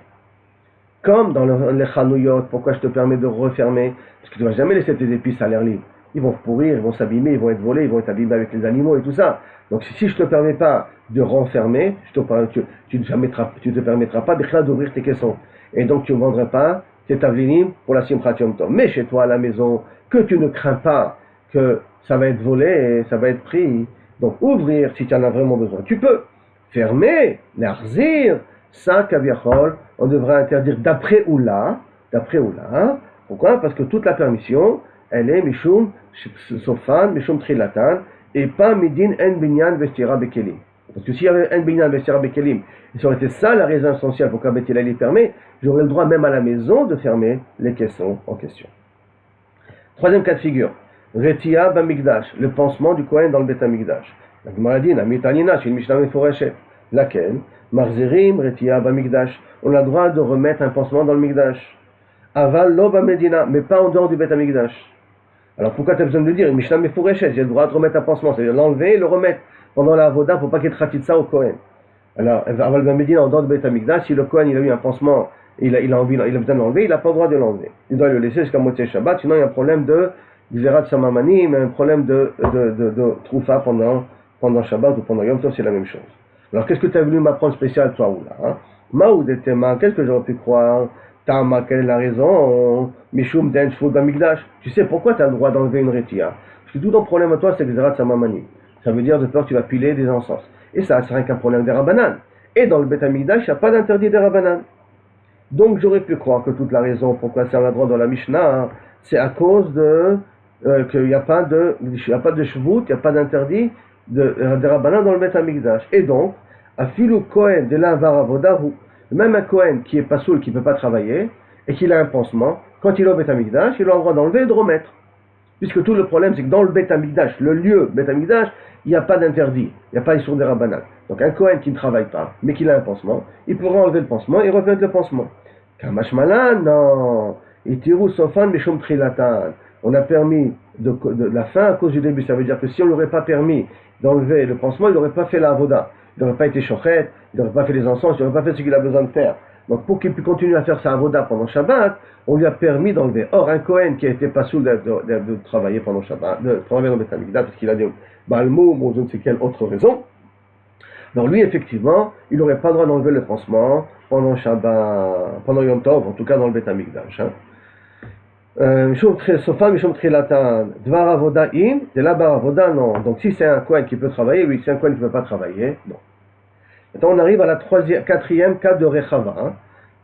Comme dans les Chanouyot, pourquoi je te permets de refermer? Parce que tu ne vas jamais laisser tes épices à l'air libre. Ils vont pourrir, ils vont s'abîmer, ils vont être volés, ils vont être abîmés avec les animaux et tout ça. Donc si je ne te permets pas de renfermer, tu ne te permettras pas d'ouvrir tes caissons. Et donc tu ne vendras pas tes tavlinim pour la Simchat Yom Tov. Mais chez toi à la maison, que tu ne crains pas que ça va être volé et ça va être pris. Donc ouvrir si tu en as vraiment besoin. Tu peux fermer, l'arzir, ça, kaviachol, on devrait interdire d'après Oula. Pourquoi? Parce que toute la permission, elle est Mishum Sofan, Mishum Trilatan, et pas Midin En Binyan Vestira Bekelim. Parce que s'il y avait En Binyan Vestira Bekelim, et ça aurait été ça la raison essentielle pour qu'Abet Hillel permet, j'aurais le droit même à la maison de fermer les caissons en question. Troisième cas de figure, Retia Bamigdash, le pansement du Kohen dans le Bet Amigdash. La Gemara dit, Namitanina, c'est une Mishnah Meforeshet. Laquelle? Marzerim Retia Bamigdash. On a le droit de remettre un pansement dans le Migdash. Aval lo Bamedina, mais pas en dehors du Bet Amigdash. Alors pourquoi tu as besoin de le dire? Mishnah Meforeshet, j'ai le droit de remettre un pansement, c'est-à-dire l'enlever et le remettre pendant la Avoda pour pas qu'il y ait ça au Kohen. Alors, Aval Bamedina en dehors du Bet Amigdash, si le Kohen il a eu un pansement, il a besoin de l'enlever, il n'a pas le droit de l'enlever. Il doit le laisser jusqu'à Motzei Shabbat, sinon il y a un problème de Gzerat Samamanim, un problème de Troufa pendant Shabbat ou pendant Yom Tov, c'est la même chose. Alors qu'est-ce que tu as voulu m'apprendre spécial toi ou là? Maoud et Tema, qu'est-ce que j'aurais pu croire? Tama, quelle est la raison? Mishum Den Shvut Bamigdash. Tu sais pourquoi tu as le droit d'enlever une rétia? Parce que tout ton problème à toi, c'est Gzerat Samamanim. Ça veut dire de peur que tu vas piler des encens. Et ça, c'est rien qu'un problème des Rabbanan. Et dans le Bet Amigdash, il n'y a pas d'interdit des Rabbanan. Donc j'aurais pu croire que toute la raison pourquoi c'est un droit dans la Mishnah, c'est à cause de qu'il n'y a pas de shvut, il n'y a pas d'interdit de Rabbanan dans le Bet Amigdash. Et donc, afilu Kohen de la varavodahu, même un Kohen qui est pas soul, qui ne peut pas travailler, et qui a un pansement, quand il est au Bet Amigdash, il a le droit d'enlever et de remettre. Puisque tout le problème, c'est que dans le Bet Amigdash, le lieu Bet Amigdash, il n'y a pas d'interdit, il n'y a pas d'issur de Rabbanan. Donc un Kohen qui ne travaille pas, mais qui a un pansement, il pourra enlever le pansement et remettre le pansement. Kamash malan, non. Itiru sofan mishum trilatan. On a permis de la fin à cause du début. Ça veut dire que si on ne l'aurait pas permis d'enlever le pansement, il n'aurait pas fait la avoda. Il n'aurait pas été shochet, il n'aurait pas fait les encens, il n'aurait pas fait ce qu'il a besoin de faire. Donc pour qu'il puisse continuer à faire sa avoda pendant Shabbat, on lui a permis d'enlever. Or, un Kohen qui a été pas sous de travailler pendant Shabbat, de travailler dans le Beth Amikdash, parce qu'il a dit Balmoum ou je ne sais quelle autre raison, alors lui, effectivement, il n'aurait pas le droit d'enlever le pansement pendant Shabbat, pendant Yom Tov, en tout cas dans le Beth Amikdash. Sofam Mishom Trilatan, Dvar Avoda In, de là Bar Avoda, non. Donc si c'est un Kohen qui peut travailler, oui, si c'est un Kohen qui ne peut pas travailler, non. Maintenant on arrive à la quatrième cas de Rechava,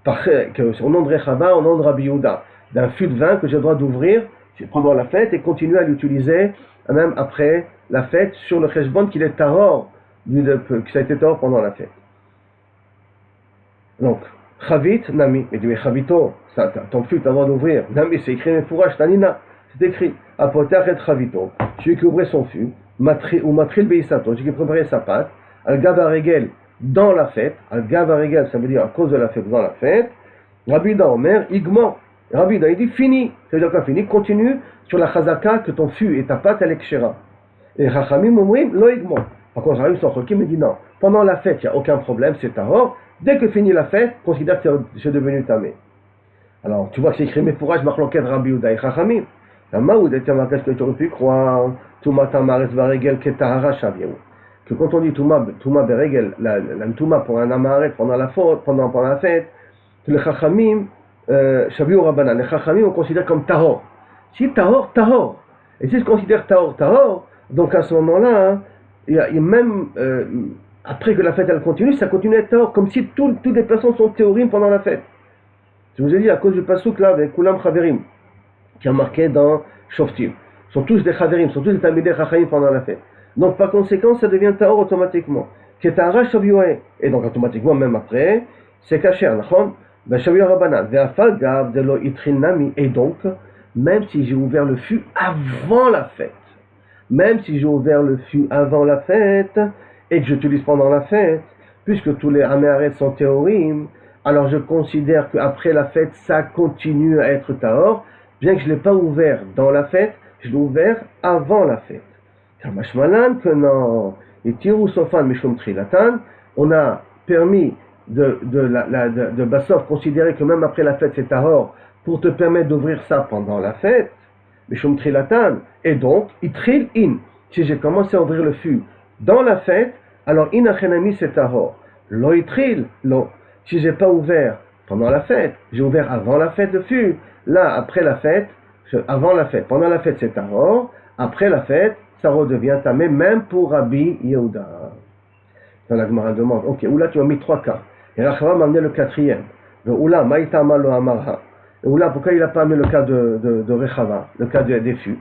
au nom de Rechava, au nom de Rabbi Yehuda, d'un fût de vin que j'ai le droit d'ouvrir pendant la fête et continuer à l'utiliser même après la fête sur le cheshbon qu'il est tahor, que ça a été tahor pendant la fête. Donc, Chavit, Nami, et du Chavito, ton fût, tu as le droit d'ouvrir. Nami, c'est écrit Mefourash, Tanina, c'est écrit. Apotach et Chavito, celui qui ouvrait son fût, ou Matril Beisato, celui qui préparait sa pâte, Al-Gava Regel, dans la fête, Al-Gava Regel, ça veut dire à cause de la fête, dans la fête, Rabbi Da Omer, Igman, Rabbi Da, il dit fini, ça veut dire quoi fini, continue sur la chazaka que ton fût et ta pâte, elle est kshera. Et Chachamim Omrim, lo Igman. Par contre, Chachamim Sochokim me dit non, pendant la fête, il n'y a aucun problème, c'est tahor. Dès que finit la fête, considère que c'est devenu tamé. Alors, tu vois que c'est écrit Mefourash, Machloket, Rabbi Yehuda et Chachamim. La Maoud, qu'est-ce que tu aurais pu croire, Touma Tamares Varegel, Ketahara Shaviou. Que quand on dit Touma Beregel, la Touma pour un Amaret pendant la fête, que le Chachamim, Shaviou Rabbanan, les Chachamim, on considère comme Tahor. Si Tahor, Tahor. Et si je considère Tahor, Tahor, donc à ce moment-là, hein, il y a même. Après que la fête elle continue, ça continue à être tahor, comme si toutes les personnes sont théorim pendant la fête. Je vous ai dit à cause du pasouk là avec Kulam Chaverim, qui a marqué dans Shoftim. Ils sont tous des Chaverim, sont tous des Talmidei Chachamim pendant la fête. Donc par conséquent, ça devient tahor automatiquement. Ketara Shavuot, et donc automatiquement même après, c'est kasher, nachon, ben Shavuot Rabbanan, ve'afal gav de lo itril nami, et donc, même si j'ai ouvert le fût avant la fête, et que j'utilise pendant la fête, puisque tous les Améharet sont théorim, alors je considère qu'après la fête, ça continue à être tahor, bien que je ne l'ai pas ouvert dans la fête, je l'ai ouvert avant la fête. Car mashmalan que non, et tirou sofan mishum trilatan, on a permis de Bassov considérer que même après la fête c'est tahor, pour te permettre d'ouvrir ça pendant la fête, mishum trilatan, et donc, itril in, si j'ai commencé à ouvrir le fût dans la fête, alors inachenami c'est tahor. Lo itril, lo. Si j'ai pas ouvert pendant la fête, j'ai ouvert avant la fête le fût. Là, après la fête, avant la fête, pendant la fête c'est tahor. Après la fête, ça redevient tamé, même pour Rabbi Yehuda. Dans la Gemara demande, ok, Oula tu as mis 3 cas. Et Rachava m'a amené le 4e. Le Oula, Maïtama lo amarha. Et Oula, pourquoi il n'a pas amené le cas de Rechava, le cas des fûts?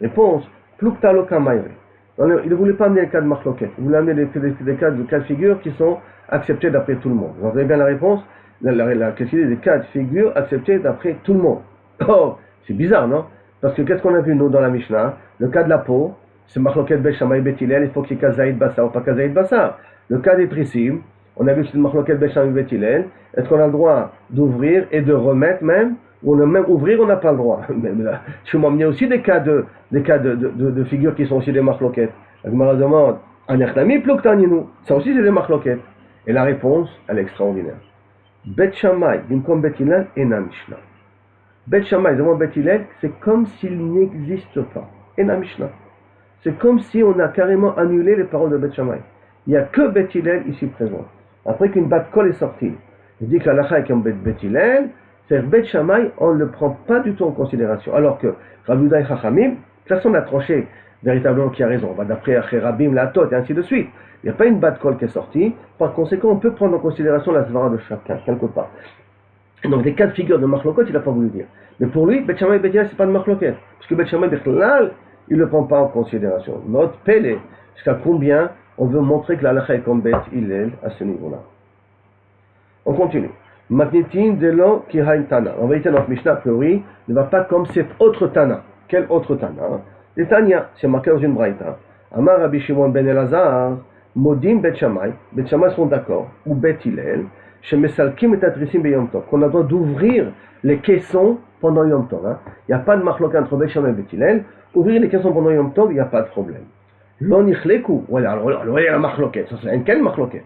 Réponse, Plukta lo kamayri. Il ne voulait pas amener le cas de Machloket, il voulait amener des cas de figure qui sont acceptés d'après tout le monde. Vous avez bien la réponse, la question des cas de figure acceptés d'après tout le monde. Oh, c'est bizarre, non? Parce que qu'est-ce qu'on a vu nous dans la Mishnah? Le cas de la peau, c'est Machloket Bet Shammai Bet Hillel, il faut qu'il y ait Kazaïd Bassar ou pas Kazaïd Bassar. Le cas des trissim, on a vu que c'est Machloket Bet Shammai Bet Hillel, est-ce qu'on a le droit d'ouvrir et de remettre même? Ou même ouvrir, on n'a pas le droit. Je vais m'emmener aussi des cas de figures qui sont aussi des machloquettes. La Gemara demande, ça aussi c'est des machloquettes. Et la réponse, elle est extraordinaire. Bet Shammai, Bimkom Bet Hillel, Ena Mishnah. Bet Shammai, devant Bet Hillel, c'est comme s'il n'existe pas. Ena Mishnah. C'est comme si on a carrément annulé les paroles de Bet Shammai. Il n'y a que Bet Hillel ici présent. Après qu'une bat kol est sortie, il dit que la lacha est comme Bet Hillel, c'est Bet Shammai, on ne le prend pas du tout en considération. Alors que Rabbi Yehuda et Chachamim, personne n'a tranché véritablement qui a raison. On va d'après Rabim, la Tot et ainsi de suite. Il n'y a pas une bat kol qui est sortie. Par conséquent, on peut prendre en considération la svara de chacun, quelque part. Donc, des cas de figure de Machlokot, il n'a pas voulu dire. Mais pour lui, Bet Shammai et Bet Hillel, ce n'est pas de Machlokot. Parce que Bet Shammai, il ne le prend pas en considération. Notre Pélé, jusqu'à combien on veut montrer que la lacha est comme Bet Hillel à ce niveau-là. On continue. Magnétine de l'eau qui a une Tana. En vérité, notre Mishnah, a priori, ne va pas comme cet autre Tana. Quel autre Tana? Les Tanya, c'est marqué dans une braïta. Amar Rabbi Shimon ben Elazar, Modim Bet Shammai. Bet Shammai sont d'accord. Ou Bet Hillel. Chez Mesalkim et Atrissim be Yom Tov. Qu'on a le droit d'ouvrir les caissons pendant Yom Tov. Il n'y a pas de marloquet entre Bet Shammai et Bet Hillel. Ouvrir les caissons pendant Yom Tov, il n'y a pas de problème. L'onichleku. Voilà, alors il y a la marloquet. Ça, c'est quel marloquet?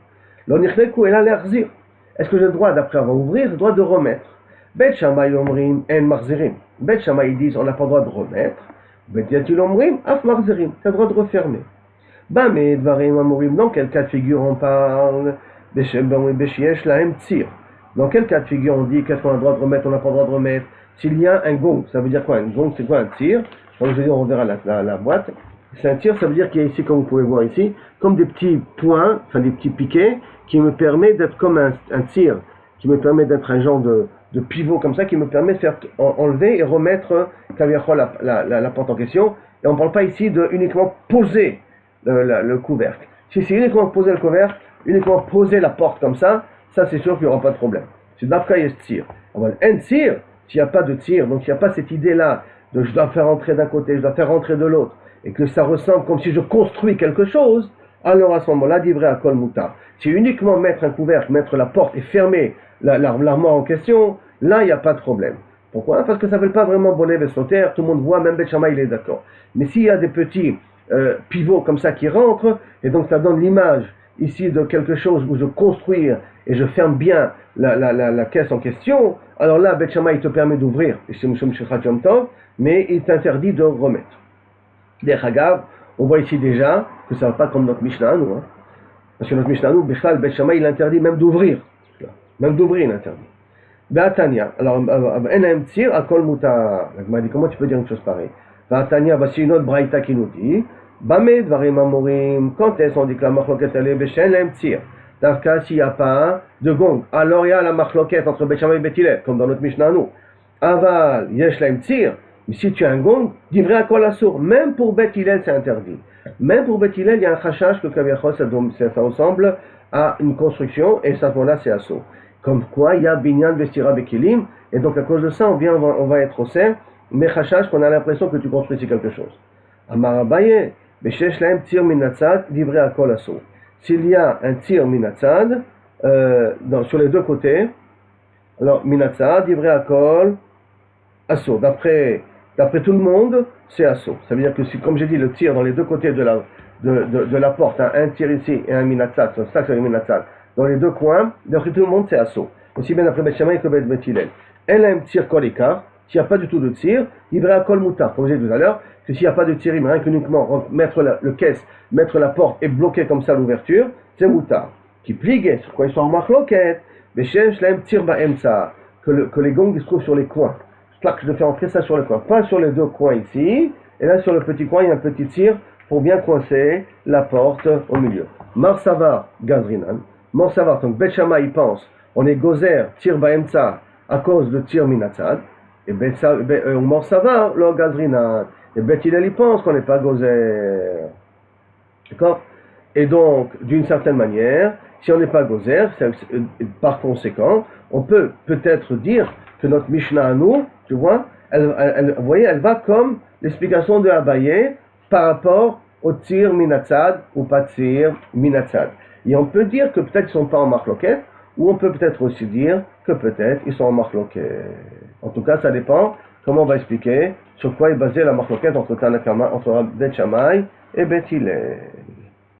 L'onichleku, elle a l'air zir. est-ce que j'ai le droit, d'après avoir ouvrir, le droit de remettre? Bet Shammai omrim en marzerim. Bet Shammai ils disent on n'a pas le droit de remettre. Bet Yatil omrim af marzerim. Tu as le droit de refermer. Bamé dvarim amorim. Dans quel cas de figure on parle? Beshiesh lahem tzir. Dans quel cas de figure on dit qu'est-ce qu'on a le droit de remettre, on n'a pas le droit de remettre? S'il y a un gong, ça veut dire quoi? Un gong, c'est quoi un tir? Comme je dis, on verra la boîte. C'est un tir, ça veut dire qu'il y a ici, comme vous pouvez voir ici, comme des petits points, enfin des petits piquets, qui me permet d'être comme un tir, qui me permet d'être un genre de pivot comme ça, qui me permet de faire enlever et remettre la porte en question. Et on ne parle pas ici de uniquement poser le couvercle. Si c'est uniquement poser le couvercle, uniquement poser la porte comme ça c'est sûr qu'il n'y aura pas de problème. C'est d'Afka et tir. Un tir, s'il n'y a pas de tir, donc s'il n'y a pas cette idée-là de je dois faire rentrer d'un côté, je dois faire rentrer de l'autre, et que ça ressemble comme si je construis quelque chose, alors à ce moment-là, divrei à kol mutar. Si uniquement mettre un couvercle, mettre la porte et fermer l'armoire en question, là il n'y a pas de problème. Pourquoi? Parce que ça ne s'appelle pas vraiment bonnet vessoter, tout le monde voit, même Bet Shammai il est d'accord. Mais s'il y a des petits pivots comme ça qui rentrent, et donc ça donne l'image ici de quelque chose où je construis et je ferme bien la caisse en question, alors là, Bet Shammai te permet d'ouvrir, mais il t'interdit de remettre. Des Hagav, on voit ici déjà que ça ne va pas comme notre Mishnah à nous. Hein. Parce que notre Mishnah à nous, Bet Shammai il interdit même d'ouvrir. Même d'ouvrir il interdit. Be'atania, alors, en tzir à kol mutar. La dit comment tu peux dire une chose pareille? Be'atania, voici une autre braïta qui nous dit Bamé dvarim amorim, quand est-ce qu'on dit que la machloket elle est Beshen l'aim tzir? Dans le cas s'il n'y a pas de gong, alors il y a la machloket entre Bet Shammai et Bet Hillel, comme dans notre Mishnah à nous. Aval, yesh l'aim tzir. Mais si tu as un gong, divrei à kol assour. Même pour Bet Hillel c'est interdit. Même pour Bet Hillel il y a un chachach que Kaviachol ça ressemble à une construction et ça là c'est assour. Comme quoi il y a binyan vestira bekilim et donc à cause de ça on va être au sein mais chachach qu'on a l'impression que tu construis ici quelque chose. Amar Abaye beshesh lahem tir minatzad divrei à kol assour. S'il y a un tir minatzad sur les deux côtés, alors minatzad divrei à kol assour. D'après tout le monde, c'est assaut. Ça veut dire que si, comme j'ai dit, le tir dans les deux côtés de la porte, hein, un tir ici et un minatzad, c'est ça que c'est le minatzad, dans les deux coins, d'après tout le monde, c'est assaut. Aussi bien d'après Bet Shammai que Bet Hillel. Elle a un tir kol écart, s'il n'y a pas du tout de tir, il va à kol mutar. Comme j'ai dit tout à l'heure, que s'il n'y a pas de tir, il va rien qu'uniquement mettre le caisse, mettre la porte et bloquer comme ça l'ouverture, c'est mutar. Qui pligue, sur quoi ils sont en machloket, Beshem Shlaim tir ba'emsa, que les gongs se trouvent sur les coins. Je fais entrer ça sur le coin, pas sur les deux coins ici, et là sur le petit coin il y a un petit tir pour bien coincer la porte au milieu. Marsavar Gazrinan, Marsavar, donc Bet Shammai il pense, on est gozer, tir baemtsa à cause de tir minatzad, et Marsavar, le Gazrinan, et Bet Hillel il pense qu'on n'est pas gozer. D'accord? Et donc, d'une certaine manière, si on n'est pas gozer, par conséquent, on peut peut-être dire que notre Mishnah à nous, tu vois, vous voyez, elle va comme l'explication de Abaye par rapport au tir minatzad ou pas tir minatzad. Et on peut dire que peut-être ils ne sont pas en machloket, ou on peut peut-être aussi dire que peut-être ils sont en machloket. En tout cas, ça dépend comment on va expliquer sur quoi est basée la machloket entre Bet Shammai et Bet Hillel.